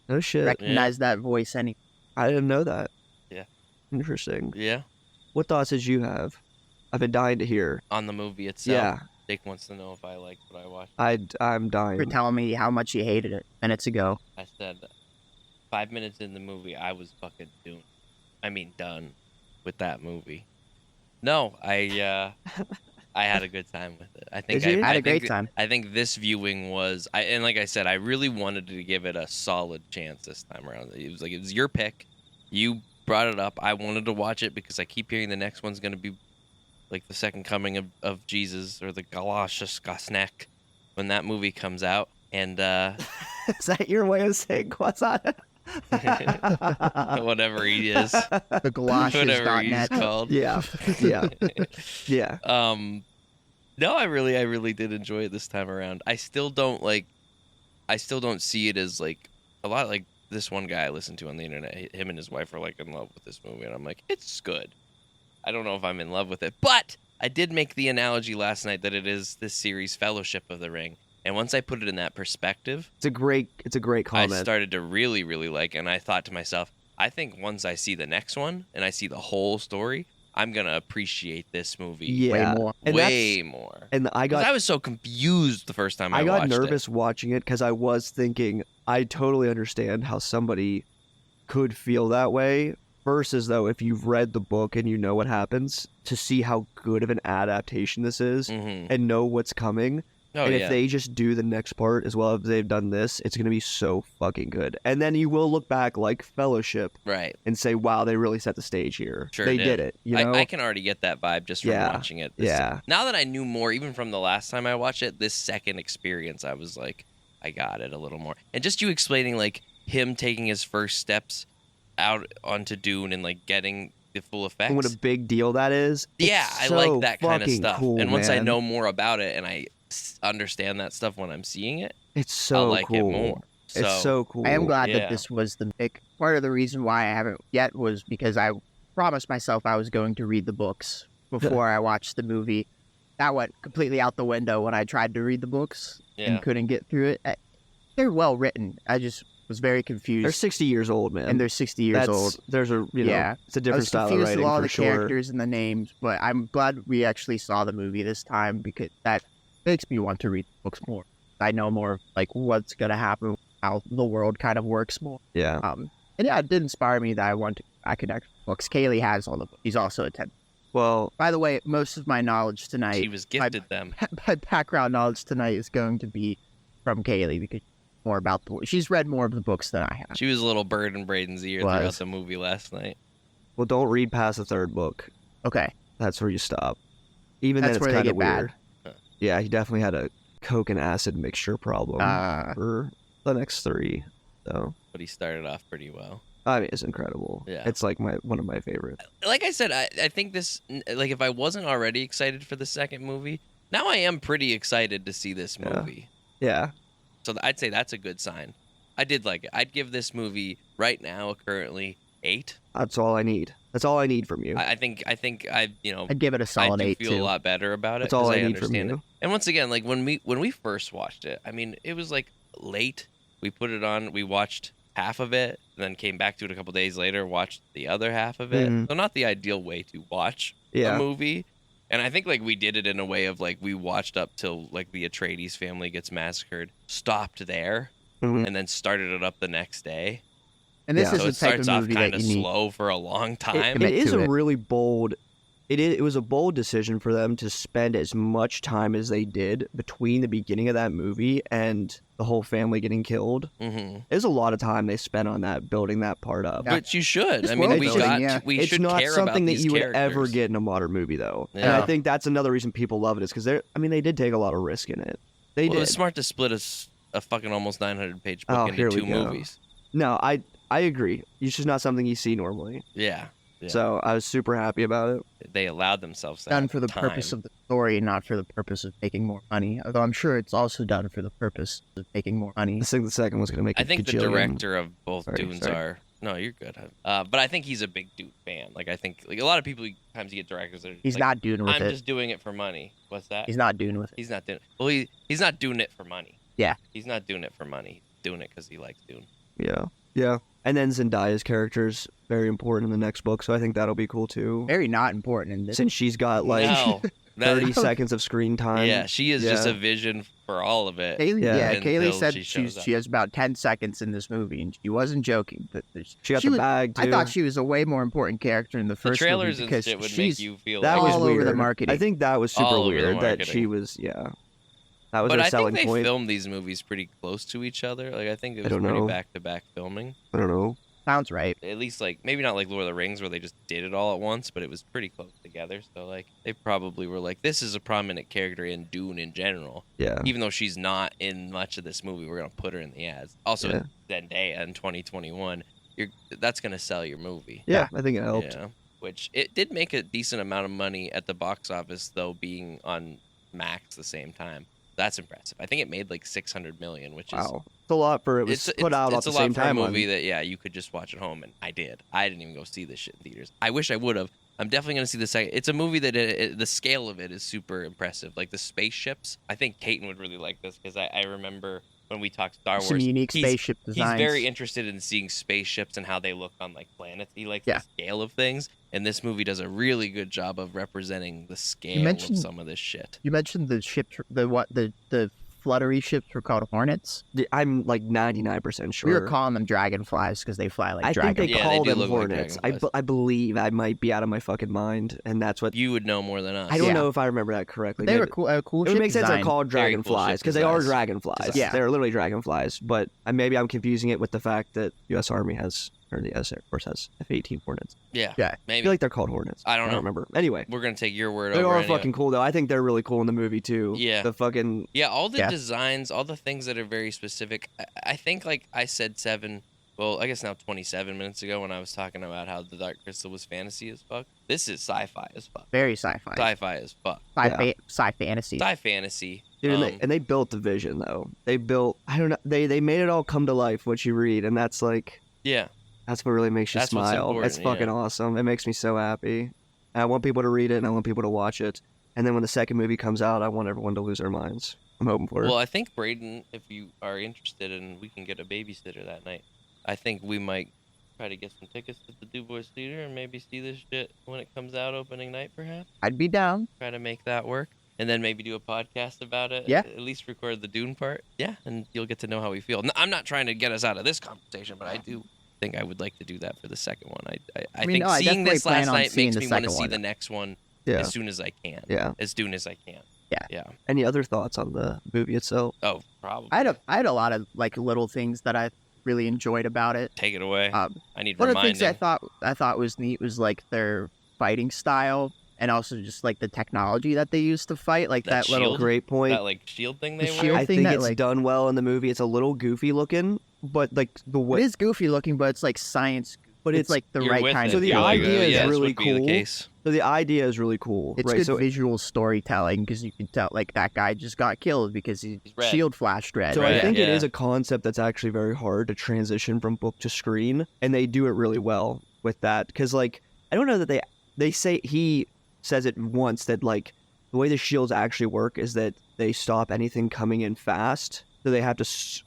No shit. Recognize that voice anyway. I didn't know that. Yeah. Interesting. Yeah. What thoughts did you have? I've been dying to hear. On the movie itself. Yeah, Jake wants to know if I liked what I watched. I'm You were dying. telling me how much you hated it minutes ago. I said 5 minutes in the movie, I was fucking doomed. I mean, done with that movie. No, I had a good time with it. I think Did you? I had a think great time. I think this viewing was, and like I said, I really wanted to give it a solid chance this time around. It was your pick. You brought it up. I wanted to watch it because I keep hearing the next one's going to be like the second coming of Jesus or the Galashus Gosnek when that movie comes out. And Is that your way of saying Quasada? whatever he is, The whatever he's galoshes.net. called. Yeah, yeah, yeah. No, I really did enjoy it this time around. I still don't see it as like a lot like this one guy I listened to on the internet. Him and his wife are like in love with this movie, and I'm like, it's good. I don't know if I'm in love with it, but I did make the analogy last night that it is this series Fellowship of the Ring. And once I put it in that perspective, It's a great comment. I started to really like it, and I thought to myself, I think once I see the next one and I see the whole story, I'm going to appreciate this movie Yeah, Way more. and way more. And I 'Cause got I was so confused the first time I got watched nervous watching it because I was thinking I totally understand how somebody could feel that way. Versus though, if you've read the book and you know what happens, to see how good of an adaptation this is it. Mm-hmm. and know what's coming. Oh, and yeah. if they just do the next part as well as they've done this, it's going to be so fucking good. And then you will look back like Fellowship Right. and say, wow, they really set the stage here. Sure they did. it, you know? I can already get that vibe just from Yeah. watching it. Yeah. Now that I knew more, even from the last time I watched it, this second experience, I was like, I got it a little more. And just you explaining, like, him taking his first steps out onto Dune and, like, getting the full effects. And what a big deal that is. Yeah, It's I so like that kind of fucking stuff. cool, and once I man. know more about it and I understand that stuff when I'm seeing it, It's so I'll like cool. it more. It's so cool. I am glad Yeah. that this was the pick. Part of the reason why I haven't yet was because I promised myself I was going to read the books before I watched the movie. That went completely out the window when I tried to read the books Yeah. and couldn't get through it. They're well written. I just was very confused. They're 60 years old, man. and they're 60 years old. There's a, Yeah. it's a I different was style of confused writing with all for the sure. characters and the names, but I'm glad we actually saw the movie this time because that makes me want to read the books more. I know more of, like what's gonna happen, how the world kind of works more. Yeah. And yeah, it did inspire me that I could actually books. Kaylee has all the books. She's also a 10. Well, By the way, most of my knowledge tonight, She was gifted them. my background knowledge tonight is going to be from Kaylee because more about she's read more of the books than I have. She was a little bird in Braden's ear Was. throughout the movie last night. well, don't read past the third book. Okay, That's where you stop. Even That's then, it's where they kind of get bad. weird. Yeah, he definitely had a coke and acid mixture problem for the next 3. So, But he started off pretty well. I mean, it's incredible. Yeah. It's like one of my favorites. Like I said, I think this, like, if I wasn't already excited for the second movie, now I am pretty excited to see this Yeah. movie. Yeah. So I'd say that's a good sign. I did like it. I'd give this movie right now, currently, 8. That's all I need. That's all I need from you. I think you know, I'd give it a I solid do 8 feel too. a lot better about it. That's all 'cause I need from understand you. it. And once again, like when we first watched it, I mean, it was like late. We put it on. We watched half of it, then came back to it a couple days later, watched the other half of it. Mhm. So not the ideal way to watch Yeah. a movie. And I think like we did it in a way of like we watched up till like the Atreides family gets massacred, stopped there, Mhm. and then started it up the next day. And this Yeah. is So the it type of starts off movie kind that of you need. slow for a long time. commit It is to a it. really bold. It was a bold decision for them to spend as much time as they did between the beginning of that movie and the whole family getting killed. hmm There's a lot of time they spent on that, building that part up. Yeah. But you should. Just I mean, world we building, got. yeah. We It's should not care something about that these you would ever characters. get in a modern movie, though. And Yeah. I think that's another reason people love it is because they did take a lot of risk in it. They Well, it did. was smart to split a fucking almost 900-page book Oh, into here we 2 go. movies. No, I agree. It's just not something you see normally. Yeah. Yeah. So I was super happy about it. They allowed themselves that Done for the time. purpose of the story, not for the purpose of making more money. Although I'm sure it's also done for the purpose of making more money. I think the second one's gonna make. I a think the gajillion. director of both Sorry, Dunes sorry. are. No, you're good. But I think he's a big Dune fan. Like I think like a lot of people sometimes you get directors that are He's like, not doing with I'm it. just doing it for money. What's that? He's not doing with it. He's not doing. Well, he's not doing it for money. Yeah. He's not doing it for money. He's doing it because he likes Dune. Yeah, yeah. And then Zendaya's character's very important in the next book, so I think that'll be cool too. Very not important in this. Since she's got like No, 30 seconds of screen time. Yeah, she is just Yeah. a vision for all of it. Kaylee, Yeah. yeah, Kaylee Until said she shows she has about 10 seconds in this movie, and she wasn't joking. But She got the was, bag too. I thought she was a way more important character in the The first trailers movie and because shit would she's make you feel that like was all weird. over the marketing. I think that was super All over the weird that marketing. she was. Yeah, that was But her I think selling they point. filmed these movies pretty close to each other. Like I think it I was don't pretty know. back-to-back filming. I don't know. Sounds right. At least like maybe not like Lord of the Rings where they just did it all at once, but it was pretty close together. So like they probably were like, this is a prominent character in Dune in general. Yeah. Even though she's not in much of this movie, we're gonna put her in the ads. Also, Yeah. Zendaya in 2021, that's gonna sell your movie. Yeah, I think it helped. Yeah. Which it did make a decent amount of money at the box office, though, being on Max the same time. That's impressive. I think it made like 600 million, which is Wow, it's a lot for it was put out at it's the a lot same for time. a on- movie that you could just watch at home, and I did. I didn't even go see this shit in theaters. I wish I would have. I'm definitely gonna see the second. It's a movie that the scale of it is super impressive. Like the spaceships. I think Peyton would really like this because I remember when we talked Star Wars. Some unique he's- spaceship designs. He's very interested in seeing spaceships and how they look on like planets. He likes Yeah. the scale of things, and this movie does a really good job of representing the scale mentioned- of some of this shit. You mentioned the ship, the fluttery ships were called hornets. I'm like 99% sure. We were calling them dragonflies because they fly like I think they dragonflies. Yeah, they call do them look like hornets. dragonflies. I believe I might be out of my fucking mind, and that's what. You would know more than us. I don't Yeah. know if I remember that correctly. They were Maybe- cool. Cool It would ship make sense they're design. called Very cool dragonflies ship because they are designs. dragonflies. Yeah. They're literally dragonflies. But maybe I'm confusing it with the fact that U.S. Army has, or the U.S. Air Force has F-18 Hornets. Yeah. Yeah. I Maybe. feel like they're called Hornets. I don't know. remember. Anyway, We're gonna take your word they over. are anyway. fucking cool though. I think they're really cool in the movie too. Yeah. The fucking Yeah, all the Yeah. designs, all the things that are very specific. I think, like I said, I guess now 27 minutes ago when I was talking about how the Dark Crystal was fantasy as fuck. This is sci-fi as fuck. Very sci-fi. Sci-fi as fuck. Sci-fantasy. Sci-fantasy. Dude, and they built the vision though. They built I don't know. They made it all come to life. What you read, and that's like Yeah. that's what really makes you That's what's smile. important, It's fucking yeah. awesome. It makes me so happy. I want people to read it and I want people to watch it. And then when the second movie comes out, I want everyone to lose their minds. I'm hoping for it. Well, I think Braden, if you are interested and we can get a babysitter that night, I think we might try to get some tickets to the Du Bois Theater and maybe see this shit when it comes out opening night, perhaps. I'd be down. Try to make that work. And then maybe do a podcast about it. Yeah. At least record the Dune part. Yeah, and you'll get to know how we feel. I'm not trying to get us out of this conversation, but I do think I would like to do that for the second one. I mean, think no, I seeing definitely this plan last on night seeing makes the me want to second see one. the next one yeah. as soon as I can. Yeah. As soon as I can. Yeah. Yeah. Any other thoughts on the movie itself? Oh, probably. I had a lot of like little things that I really enjoyed about it. Take it away. Um, I need One of the reminding. things I thought was neat was like their fighting style and also just like the technology that they used to fight, like That that, little. shield? Great point. That like shield thing The they shield wear. I thing think that, it's like- done well in the movie. It's a little goofy looking, but like the It way is goofy looking, but it's like science. But it's it's- like the You're right with kind it. So of. the You're like, idea is yeah, this really would be the cool. case. So the idea is really cool. It's right? good So visual storytelling because you can tell like that guy just got killed because his He's red. shield flashed red. So Right, I think it yeah. is a concept that's actually very hard to transition from book to screen, and they do it really well with that. Because like I don't know that they say he says it once that like the way the shields actually work is that they stop anything coming in fast. So they have to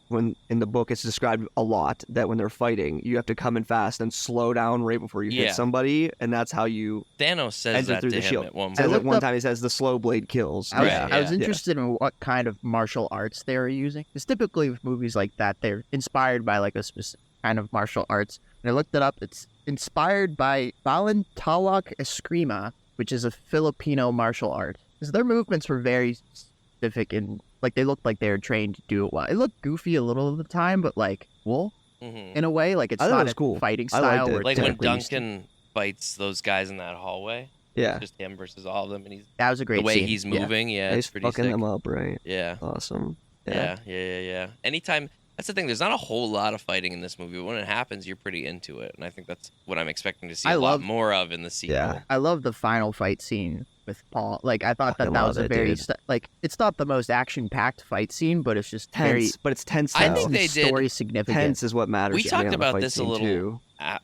when in the book it's described a lot that when they're fighting you have to come in fast and slow down right before you Yeah. hit somebody, and that's how you Thanos says enter that through to the him shield. at one Says point. at looked one up- time he says the slow blade kills. I was, Right, I was yeah. interested in what kind of martial arts they were using. Because typically with movies like that, they're inspired by like a specific kind of martial arts. And I looked it up. It's inspired by Balintawak Eskrima, which is a Filipino martial art. Because their movements were very specific and like they looked like they were trained to do it well. It looked goofy a little of the time, but like cool in a way. Like it's I thought it not was a cool. fighting I liked style. it. Where Like when typically you see- Duncan fights those guys in that hallway. Yeah. It's just him versus all of them, and he's that was a great the way scene. he's Yeah. moving. Yeah, He's it's pretty fucking sick. them up, right? Yeah. Awesome. Yeah. Anytime, that's the thing. There's not a whole lot of fighting in this movie, but when it happens, you're pretty into it, and I think that's what I'm expecting to see I a lot love- more of in the sequel. Yeah. I love the final fight scene with Paul. Like I thought Fucking that love was a it, very dude. like it's not the most action-packed fight scene, but it's just very Tense, but it's tense. I though. think they did- story significant. Tense is what matters. We to me talked on the about fight this a scene, little too.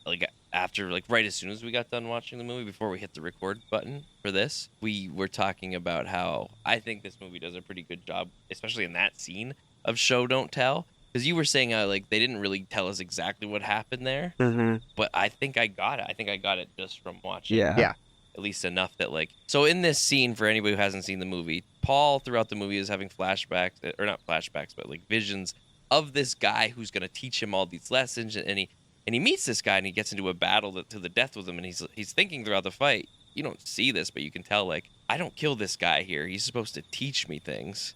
Like after, like right as soon as we got done watching the movie, before we hit the record button for this, we were talking about how I think this movie does a pretty good job, especially in that scene of show don't tell. Because you were saying like they didn't really tell us exactly what happened there, but I think I got it. I think I got it just from watching. Yeah. Yeah. At least enough that like, so in this scene, for anybody who hasn't seen the movie, Paul throughout the movie is having flashbacks, or not flashbacks, but like visions of this guy who's going to teach him all these lessons, and he meets this guy and he gets into a battle to the death with him, and he's thinking throughout the fight, you don't see this, but you can tell, like, I don't kill this guy here. He's supposed to teach me things.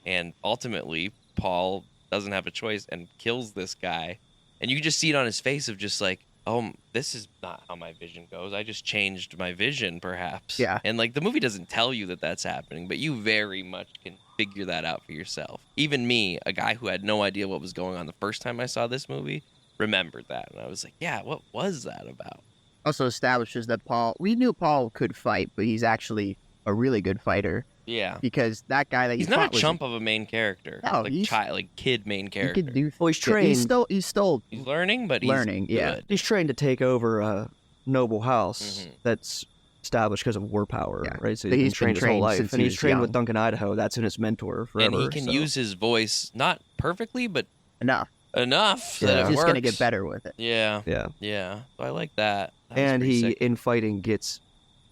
And ultimately, Paul doesn't have a choice and kills this guy. And you can just see it on his face of just like, oh, this is not how my vision goes. I just changed my vision, perhaps. Yeah. And like the movie doesn't tell you that that's happening, but you very much can figure that out for yourself. Even me, a guy who had no idea what was going on the first time I saw this movie, remembered that. And I was like, yeah, what was that about? Also establishes that we knew Paul could fight, but he's actually a really good fighter Yeah. because that guy that He's he not fought a chump of a main character. No, like he's- kid main he character. could do. Well, he's He's trained. he's still He's learning, but he's learning, yeah. good. He's trained to take over a noble house Mhm. that's established because of war power, Yeah. right? So But he's he's been trained been his whole trained life, since and he he's was trained with young. Duncan Idaho. That's been his mentor forever. And he can so- use his voice not perfectly, but enough. enough Yeah. that it He's works. gonna get better with it. Yeah, Yeah, yeah. So I like that. That was and pretty he sick. in fighting gets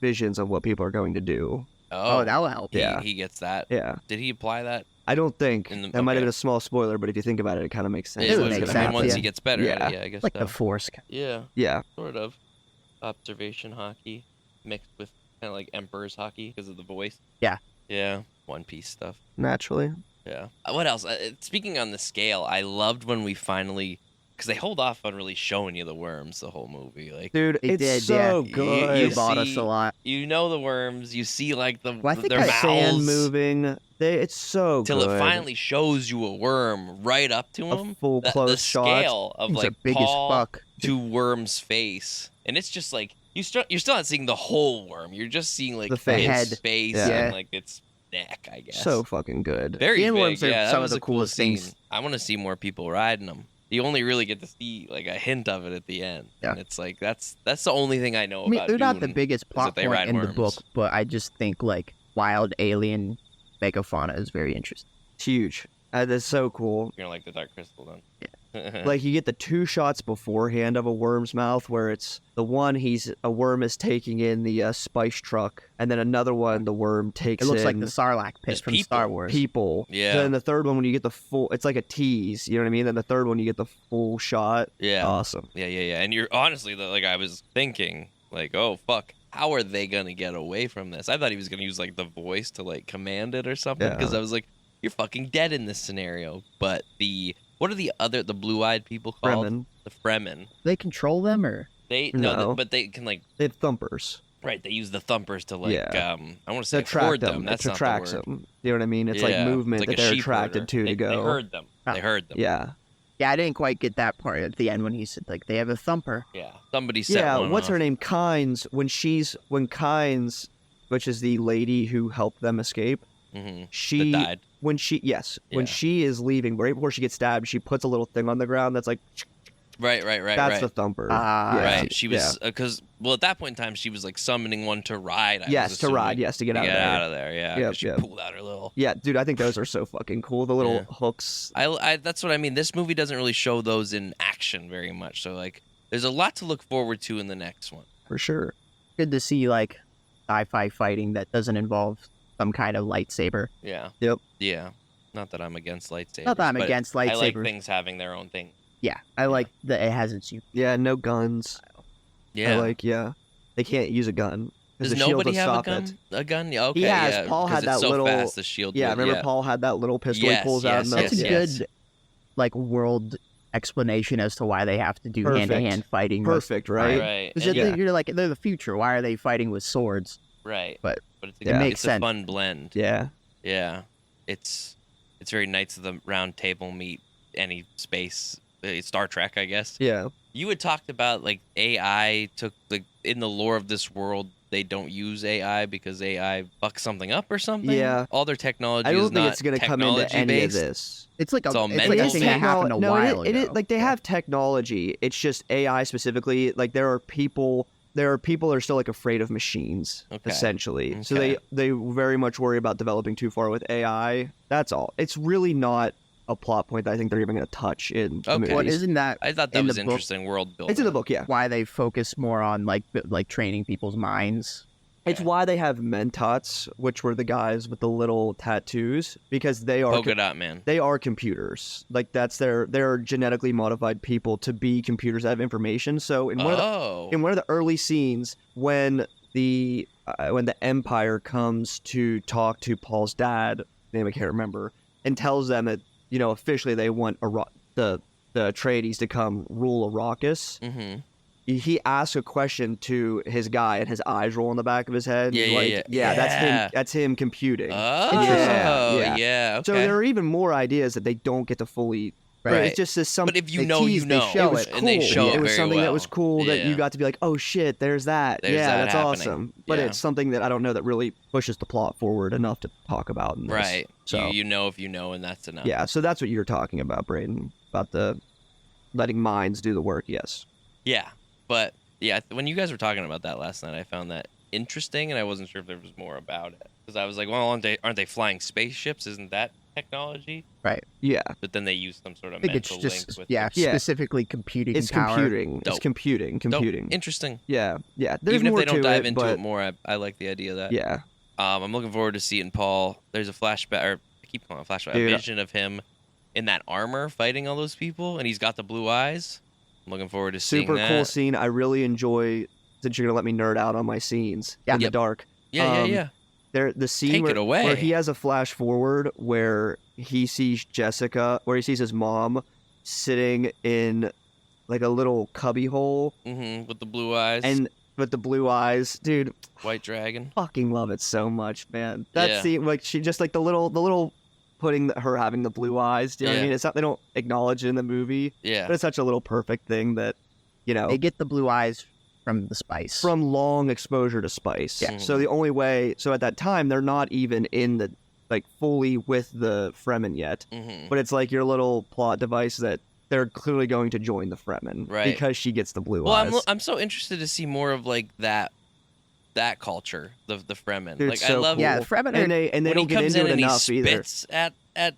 visions of what people are going to do. Oh, that will help. Yeah. He gets that. Yeah, Did he apply that? I don't think In the- that might have okay. been a small spoiler, but if you think about it, it kind of makes sense. It would was- make I sense, mean, once yeah. he gets better, Yeah. at it, yeah, I guess Like so. the Force. Yeah, Yeah, sort of. Observation hockey mixed with kind of like Emperor's hockey because of the voice. Yeah. Yeah. One Piece stuff. naturally. Yeah. What else? Speaking on the scale, I loved when we finally, because they hold off on really showing you the worms the whole movie. Like, Dude, They it's did, so yeah. good. You You bought us see- a lot. you know the worms, you see like Well, I think their I- mouths Sand moving. It's so till good. it finally shows you a worm right up to A him. full the close shot. scale of Things like are big Paul as fuck. to Worm's face, and it's just like you're still not seeing the whole worm. You're just seeing like The face. its Head. face Yeah. and like its neck, I guess. So fucking good. very Sand big. worms are Yeah, that some of was the a cool coolest scene. things. I want to see more people riding them. You only really get to see like a hint of it at the end. Yeah. And it's like that's the only thing I know I mean, about they're not the Dune. biggest plot that they point ride in the worms. book, but I just think like wild alien megafauna is very interesting. It's huge. That's so cool. You're gonna like the Dark Crystal then. Yeah. Like you get the two shots beforehand of a worm's mouth, where it's the one a worm is taking in the spice truck, and then another one the worm takes It looks like in the Sarlacc pit There's from people. Star Wars. people. Yeah. Then the third one, when you get the full, it's like a tease. You know what I mean? Then the third one, you get the full shot. yeah. Awesome. Yeah. And you're honestly, like, I was thinking, like, oh fuck, how are they gonna get away from this? I thought he was gonna use like the voice to like command it or something, Yeah. because I was like, you're fucking dead in this scenario. But what are the blue-eyed people called? Fremen. The Fremen. They control them, or No. but they can like They have thumpers. right. They use the thumpers to like Yeah. I want to To say attract herd them. them. That's It not the attracts word. them. You know what I mean? It's Yeah. like movement It's like that a they're sheep attracted herder. to They go. herd them. Ah. They herd them. Yeah. yeah, I didn't quite get that part at the end when he said like they have a thumper. Yeah. Somebody set Yeah, one what's off. her name? Kynes. When Kynes, which is the lady who helped them escape, Mm-hmm. she That died. when Yeah. she is leaving, right before she gets stabbed, she puts a little thing on the ground that's like Right. that's the thumper. Ah, Yeah. Right. She was because at that point in time she was like summoning one to ride. I Yes, was to ride. assuming, Yes, to get out of there. out of there. Yeah. 'cause Yep, she yep. pulled out her little. Yeah, dude, I think those are so fucking cool. The little Yeah. hooks. I that's what I mean. This movie doesn't really show those in action very much. So like, there's a lot to look forward to in the next one. For sure. Good to see like sci-fi fighting that doesn't involve some kind of lightsaber. Yeah. Yep. Yeah. Not that I'm against lightsabers. Not that I'm but against I like lightsabers. things having their own thing. Yeah, I like that it has its. Yeah, no guns. Yeah. They can't use a gun. 'Cause Does the shield nobody will have a stop gun? it. A gun? Yeah. Okay. He has. Yeah. Paul because had it's that so little. fast. The shield. Yeah, would, remember Paul had that little pistol he Yes, pulls out. yes, And That's a yes. good like world explanation as to why they have to do Perfect. hand-to-hand fighting. Perfect, right? Right. Because and- you're like they're the future. Why are they fighting with swords? Right. But it's it makes it's sense. a fun blend. Yeah. Yeah. It's very Knights of the Round Table meet any space. Star Trek, I guess. Yeah. You had talked about like AI took like in the lore of this world. They don't use AI because AI fucks something up or something. Yeah. All their technology I is don't think not it's going to come into any of technology-based. this. it's like It's a all it's mental like a It thing is that happened a while it ago. is like they have technology. It's just AI specifically. Like there are people that are still like afraid of machines, Okay. essentially. So Okay. they very much worry about developing too far with AI. That's all. It's really not a plot point that I think they're even going to touch in the Okay. movies. What isn't that? I thought that in was the book? interesting world building. It's in the book, yeah. Why they focus more on like training people's minds? It's why they have mentats, which were the guys with the little tattoos, because they are Polka dot man. they are computers. Like they're genetically modified people to be computers that have information. So in one of the early scenes when the Empire comes to talk to Paul's dad, name I can't remember, and tells them that officially they want the Atreides to come rule Arrakis. Mm-hmm. He asks a question to his guy, and his eyes roll on the back of his head. Yeah, He's yeah, like, yeah. That's him. Yeah. That's him computing. Oh, yeah. Okay. So there are even more ideas that they don't get to fully. Right. It's just this But if you they know, tease, you they know. show it was it, cool. And they show it it was very something that was well. cool that you Yeah. got to be like, oh shit, there's that. There's that That's happening. awesome. But Yeah. it's something that I don't know that really pushes the plot forward enough to talk about in this. Right. So You know if you know, and that's enough. yeah, so that's what you're talking about, Braden, about the letting minds do the work. Yes. Yeah. But yeah, when you guys were talking about that last night, I found that interesting, and I wasn't sure if there was more about it because I was like, well, aren't they flying spaceships? Isn't that technology? Right. Yeah. But then they use some sort of I think it's mental just link with yeah, it. Yeah. specifically computing It's power. computing. It's Dope. computing. Dope. Computing. Interesting. Yeah. Yeah. There's Even if more they don't to dive it, into but it more, I like the idea of that. yeah. I'm looking forward to seeing Paul. There's a flashback, or I keep calling it a flashback, Dude. a vision of him in that armor fighting all those people, and he's got the blue eyes. I'm looking forward to seeing Super that. cool scene. I really enjoy. Since you're gonna let me nerd out on my scenes in the Yep. dark. Yeah, yeah. The scene Take where, it away. where he has a flash forward where he sees Jessica, where he sees his mom sitting in like a little cubby hole, With the blue eyes. and with the blue eyes, dude. White Dragon. Fucking love it so much, man. That Yeah. scene, like she just like the little putting her having the blue eyes. Do you know what I Yeah. mean? It's not they don't acknowledge it in the movie, Yeah. but it's such a little perfect thing that They get the blue eyes from the spice. from long exposure to spice. Yeah. So the only way, so at that time they're not even in the like fully with the Fremen yet, Mm-hmm. but it's like your little plot device that they're clearly going to join the Fremen Right. because she gets the blue Well, eyes. I'm so interested to see more of like that culture, the Fremen. Dude, Like it's I so love cool. Yeah, Fremen and they when don't he get comes into in it and enough he either. spits at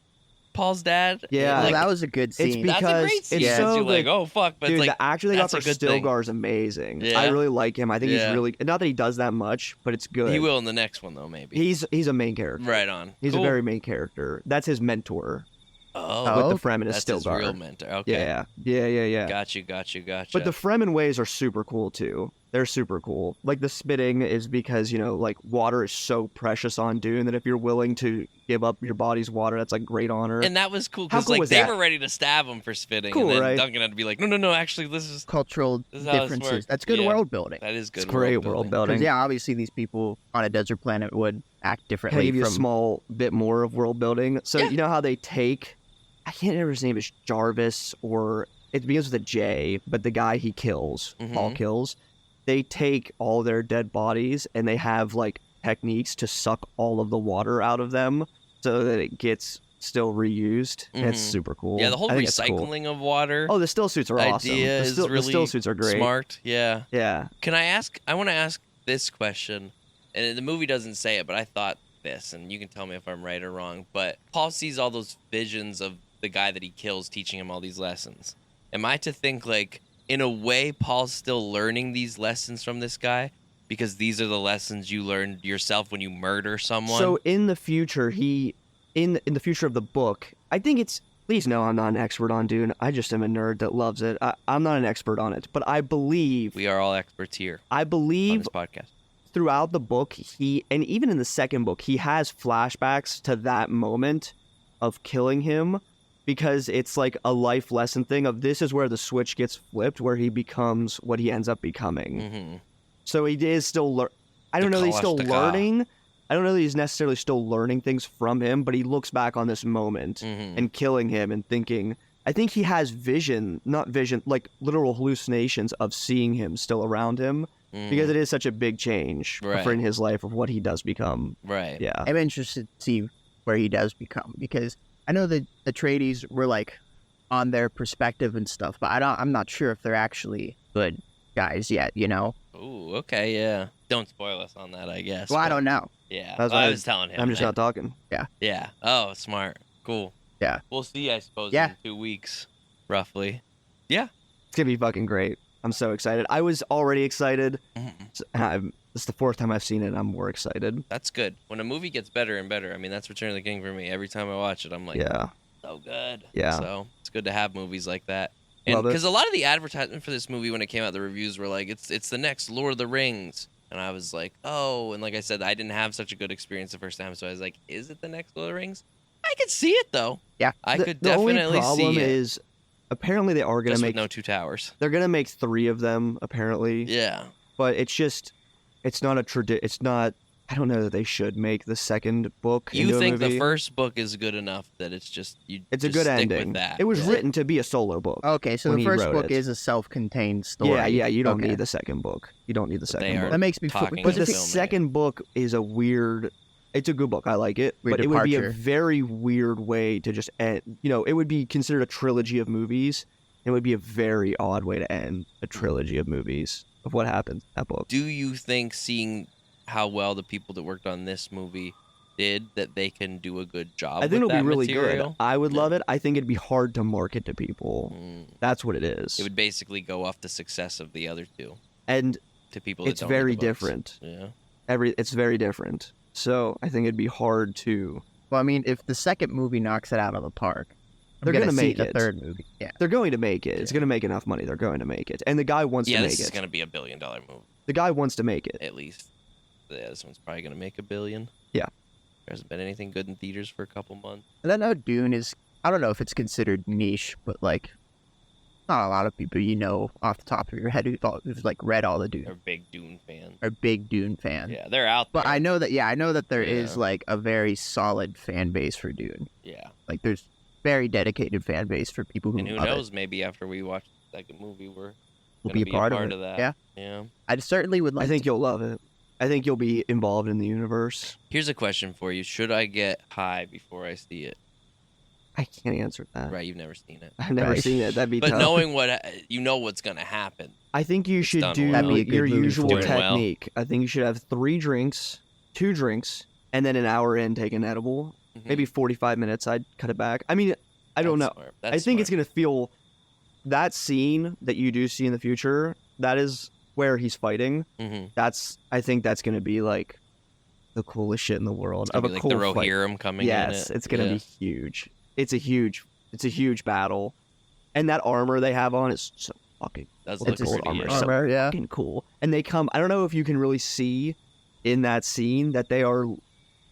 Paul's dad. Yeah. Oh, like, that was a good scene. It's that's a because great it's scene. so You're like, good. oh fuck, but Dude, it's like the actor they got that's for a good thing. Stilgar is amazing. Yeah. I really like him. I think Yeah. he's really not that he does that much, but it's good. He will in the next one though, maybe. He's a main character. Right on. He's Cool. a very main character. That's his mentor Oh, with the Fremen is that's his Stilgar. real mentor. Okay. Yeah. Got you. But the Fremen ways are super cool too. They're super cool. Like the spitting is because, like water is so precious on Dune that if you're willing to give up your body's water, that's like great honor. And that was cool How because cool like was they that? were ready to stab him for spitting, Cool, and then right? Duncan had to be like, no, actually, this is Cultural This is how this differences. works. That's good Yeah. world building. that is good. It's great world building. building. Because yeah, obviously these people on a desert planet would act Can I differently give you from a small bit more of world building? So Yeah. you know how they take, I can't remember his name is Jarvis, or it begins with a J, but the guy he kills, Paul Mhm. kills, they take all their dead bodies and they have like techniques to suck all of the water out of them so that it gets still reused. And it's Mhm. super cool. Yeah, the whole I think it's cool. recycling of water Oh, the still suits are awesome. idea is The really still suits are great. smart. Yeah. Yeah. Can I ask? I want to ask this question, and the movie doesn't say it, but I thought this, and you can tell me if I'm right or wrong. But Paul sees all those visions of the guy that he kills, teaching him all these lessons. Am I to think like, in a way, Paul's still learning these lessons from this guy because these are the lessons you learned yourself when you murder someone? So in the future, in the future of the book, I think it's please know I'm not an expert on Dune. I just am a nerd that loves it. I'm not an expert on it, but I believe We are all experts here I on believe this podcast. throughout the book, and even in the second book, he has flashbacks to that moment of killing him, because it's like a life lesson thing of this is where the switch gets flipped, where he becomes what he ends up becoming. Mm-hmm. So he is still I don't know that he's still Kalashnikov. learning. I don't know that he's necessarily still learning things from him, but he looks back on this moment Mm-hmm. and killing him and thinking, I think he has not vision, like literal hallucinations of seeing him still around him, because it is such a big change Right. for in his life of what he does become. Right. Yeah. I'm interested to see where he does become, because I know that Atreides were like on their perspective and stuff, but I'm not sure if they're actually good guys yet, you know? Ooh, okay, yeah. Don't spoil us on that, I guess. Well, I but- don't know. Yeah, That's well, why I was telling him. I'm just like, not talking. Yeah. Oh, smart. Cool. Yeah. We'll see, I suppose, Yeah. in 2 weeks, roughly. It's going to be fucking great. I'm so excited. I was already excited. Mhm. It's the fourth time I've seen it. I'm more excited. That's good. When a movie gets better and better, I mean, that's Return of the King for me. Every time I watch it, I'm like, Yeah. so good. Yeah. So it's good to have movies like that. And Love it. because a lot of the advertisement for this movie when it came out, the reviews were like, it's the next Lord of the Rings. And I was like, oh, and like I said, I didn't have such a good experience the first time, so I was like, is it the next Lord of the Rings? I could see it though. Yeah. I The- could the only definitely problem see it. is apparently they are going Just to with make no two towers. they're going to make 3 of them apparently. Yeah. But it's not it's not I don't know that they should make the second book You into think a movie. the first book is good enough that it's just you. It's a just good stick ending. With that. It was Yeah. written to be a solo book. Okay, so When the he first wrote book it. is a self-contained story. Yeah, you don't Okay. need the second book. You don't need the But second they are book. That makes me talking But and the filming it. second book is a weird. It's a good book. I like it, Weird but it would be a departure. very weird way to just end. It would be considered a trilogy of movies. It would be a very odd way to end a trilogy of movies of what happens in that book. Do you think, seeing how well the people that worked on this movie did, that they can do a good job? I think with it'll be that really material? good. I would Yeah. love it. I think it'd be hard to market to people. Mm. That's what it is. It would basically go off the success of the other two And to people that it's don't read very the books. different. Yeah. It's very different. So I think it'd be hard to. Well, I mean, if the second movie knocks it out of the park, They're gonna gonna see make the it. third movie. Yeah. They're going to make it. It's Yeah. going to make enough money. They're going to make it. And the guy wants Yeah, to this make is it. gonna be $1 billion movie The guy wants to make it. at least. Yeah, this one's probably gonna make $1 billion. Yeah. There hasn't been anything good in theaters for a couple months. And I know Dune is, I don't know if it's considered niche, but like, not a lot of people off the top of your head who've like read all the They're Dune big Dune fans. are big Dune fans. Yeah, they're out there. But I know that there is Yeah. like a very solid fan base for Dune. Yeah. Like there's very dedicated fan base for people who And who love knows? Maybe after we watch the second movie, we're We'll gonna be a part of it. that. Yeah. Yeah. I certainly would like I think to. you'll love it. I think you'll be involved in the universe. Here's a question for you: should I get high before I see it? I can't answer that. Right, you've never seen it. I've never Right. seen it. That'd be But tough. knowing what's gonna happen. I think you It's should done do well. That'd be a good your movie usual for it. Doing well. technique. I think you should have 3 drinks, 2 drinks, and then an hour in take an edible. Mhm. Maybe 45 minutes. I'd cut it back. I mean, I don't know. That's smart. I That's think it's smart. going to feel that scene that you do see in the future. That is where he's fighting. Mhm. I think that's going to be like the coolest shit in the world. It's gonna of be a like cool the fight. Rohirrim coming Yes, in it. it's going to Yeah. be huge. It's a huge battle. And that armor they have on is so fucking That's It's look a pretty. armor. Yeah. So- Armor, yeah. fucking cool. And they come. I don't know if you can really see in that scene that they are.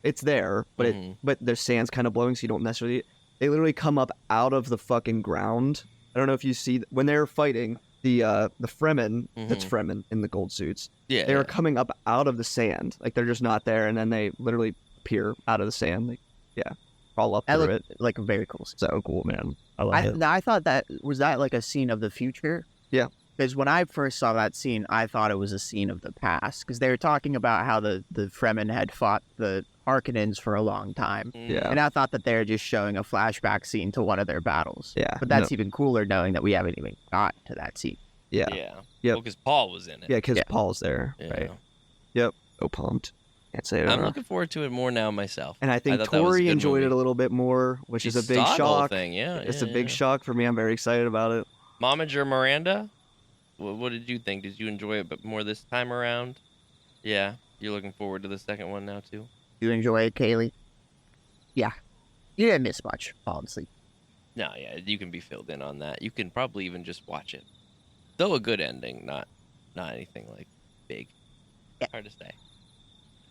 It's there, but Mhm. but the sand's kind of blowing, so you don't necessarily. They literally come up out of the fucking ground. I don't know if you see when they're fighting the Fremen. That's Mhm. Fremen in the gold suits. Yeah. They yeah. are coming up out of the sand, like they're just not there, and then they literally appear out of the sand. Like, yeah, crawl up That through looked it. like a very cool scene. So cool, man. I love it. I thought that was that like a scene of the future. Yeah. Because when I first saw that scene, I thought it was a scene of the past. Because they were talking about how the Fremen had fought the Harkonnens for a long time. Mm. Yeah. And I thought that they were just showing a flashback scene to one of their battles. Yeah, But that's even cooler knowing that we haven't even got to that scene. Yeah, Yeah. Yep. Well, because Paul was in it. yeah, because Yeah. Paul's there. Yeah. Right. Yep. So pumped. Can't say it I'm enough. looking forward to it more now myself. And I think thought that was a Tori good enjoyed it movie. a little bit more, which She is a big saw the whole shock. thing, yeah, It's yeah, a big yeah. shock for me. I'm very excited about it. Momager Miranda, what did you think? Did you enjoy it, but more this time around? Yeah, you're looking forward to the second one now too. You enjoy it, Kaylee? Yeah. You didn't miss much, falling asleep. No, yeah, you can be filled in on that. You can probably even just watch it. Though a good ending, not anything like big. Yeah. Hard to say.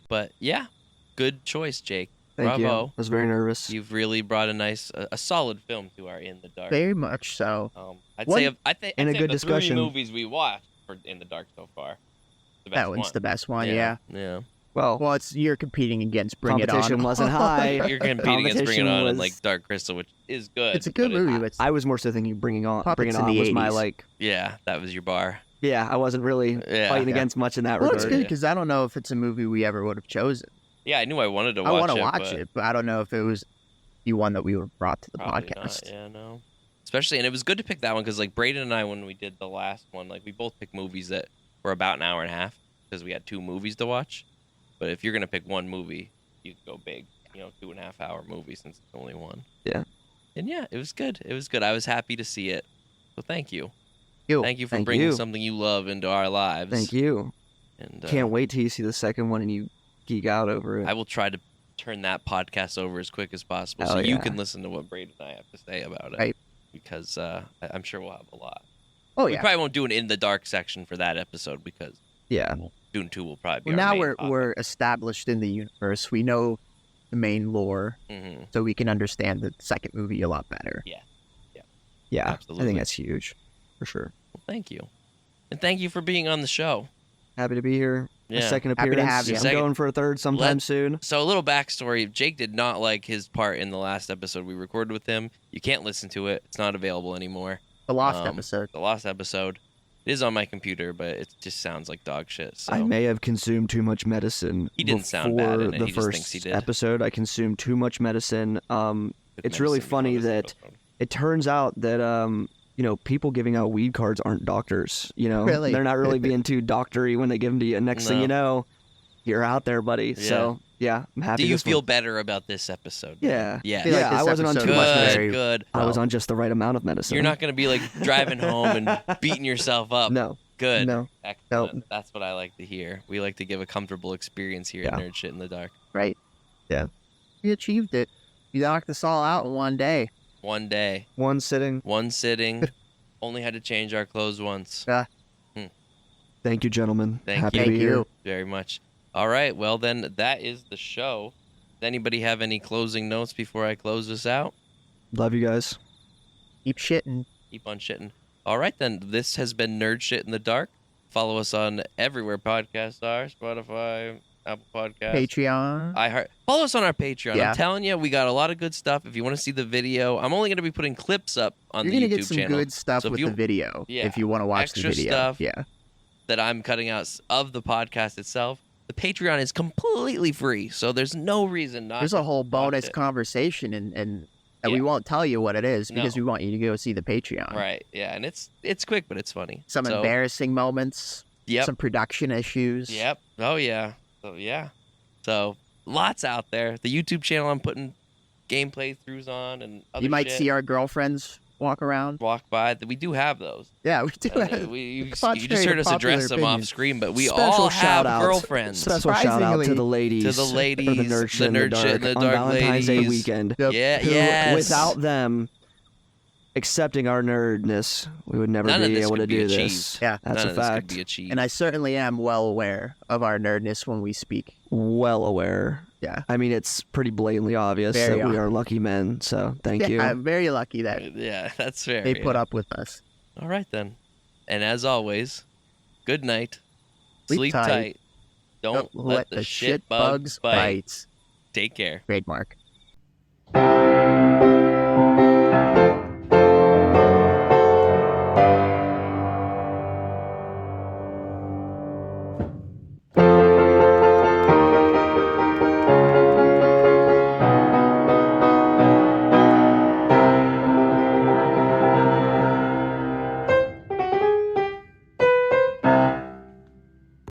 But yeah, good choice, Jake. Thank you. Bravo. I was very nervous. You've really brought a solid film to our In the Dark. Very much so. I'd One- say I'd say and a of good the discussion. 3 movies we watched for In the Dark so far. The best That one's one. the best one. Yeah. Yeah. Well, Well, you're competing against Bring It On. competition wasn't high. You're competing against Bring It Competition On and was- like Dark Crystal, which is good. It's a good but movie. But I was more so thinking Bring It Puppets On in the was my 80s. like. Yeah, that was your bar. Yeah, I wasn't really Yeah. fighting Yeah. against much in that well, regard. it's good because I don't know if it's a movie we ever would have chosen. Yeah, I knew I wanted to watch I want it. to watch but it, but I don't know if it was the one that we were brought to the probably podcast. Not. Yeah, no. Especially, and it was good to pick that one because like Braden and I, when we did the last one, like we both picked movies that were about an hour and a half because we had 2 movies to watch. But if you're gonna pick one movie, you could go big. 2.5 hour movie since it's only one. Yeah. And yeah, it was good. It was good. I was happy to see it. So thank you. You. Thank you for Thank bringing you. something you love into our lives. Thank you. And Can't wait till you see the second one and you geek out over it. I will try to turn that podcast over as quick as possible Oh, so you yeah. can listen to what Braden and I have to say about it. Right. Because I'm sure we'll have a lot. Oh We yeah. probably won't do an In the Dark section for that episode because Yeah. Dune 2 will probably be Well, our now main we're topic. we're established in the universe. We know the main lore, Mhm. so we can understand the second movie a lot better. Yeah. I Absolutely. think that's huge. For sure. Well, thank you. And thank you for being on the show. Happy to be here. Yeah. A second Happy to appearance. have you. I'm Second- going for a third sometime soon. So a little backstory. Jake did not like his part in the last episode we recorded with him. You can't listen to it. It's not available anymore. The lost Um, episode. The last episode. It is on my computer, but it just sounds like dog shit. So I may have consumed too much medicine. He didn't sound before bad in it. the He just first thinks he did. episode. I consumed too much medicine. Took It's really medicine before funny this that episode. it turns out that people giving out weed cards aren't doctors. Really? They're not really being too doctory when they give them to you. And next thing No. you know, you're out there, buddy. Yeah. So yeah, I'm happy. Do you this feel one- better about this episode? Yeah. Yeah. feel like Yeah, this I wasn't on episode too was much Good, very- good. I was well. on just the right amount of medicine. You're not going to be like driving home and beating yourself up. No. Good. No. Excellent. Nope. That's what I like to hear. We like to give a comfortable experience here Yeah. at Nerd Shit in the Dark. Right. Yeah. You achieved it. You knocked us all out in one day. One day, One sitting. one sitting, only had to change our clothes once. Thank you, gentlemen. Thank happy you. to be Thank here. you. Very much. All right. Well, then that is the show. Does anybody have any closing notes before I close this out? Love you guys. Keep shitting. Keep on shitting. All right, then. This has been Nerd Shit in the Dark. Follow us on everywhere podcasts are: Spotify, Apple Podcasts, Patreon. Follow us on our Patreon. Yeah. I'm telling you, we got a lot of good stuff. If you want to see the video, I'm only going to be putting clips up on You're the gonna YouTube get some channel good stuff So if with you- the video Yeah. if you want to watch Extra the video. stuff. Yeah. that I'm cutting out of the podcast itself. The Patreon is completely free, so there's no reason not. There's to a whole watch bonus it. conversation and that Yeah. we won't tell you what it is because No. we want you to go see the Patreon. Right? Yeah, and it's quick, but it's funny. Some So, embarrassing moments. Yep. Some production issues. Yep. Oh yeah. So lots out there. The YouTube channel I'm putting gameplay throughs on and other You might shit. see our girlfriends walk around. walk by. We do have those. Yeah, we do. You Contrary just to heard us popular address them off opinion. screen, but we Special all shout have out. girlfriends. Special shout out to Surprisingly- the ladies. To the ladies, for the nerd shit, the in, the nerd shit in dark the on dark Valentine's Day ladies. weekend. Yep. Yeah, Who, yes. Without them accepting our nerdness, we would never None of be this able could to be do achieved. this. Yeah. That's None a of this could fact. be achieved. And I certainly am well aware of our nerdness when we speak. Well aware. Yeah. I mean, it's pretty blatantly obvious Very that we are lucky men. So thank Yeah, you. I'm very lucky that Yeah, that's fair. they put yeah. up with us. All right then. And as always, good night. Sleep tight. Don't let the shit bugs bite. bite. Take care. Trademark.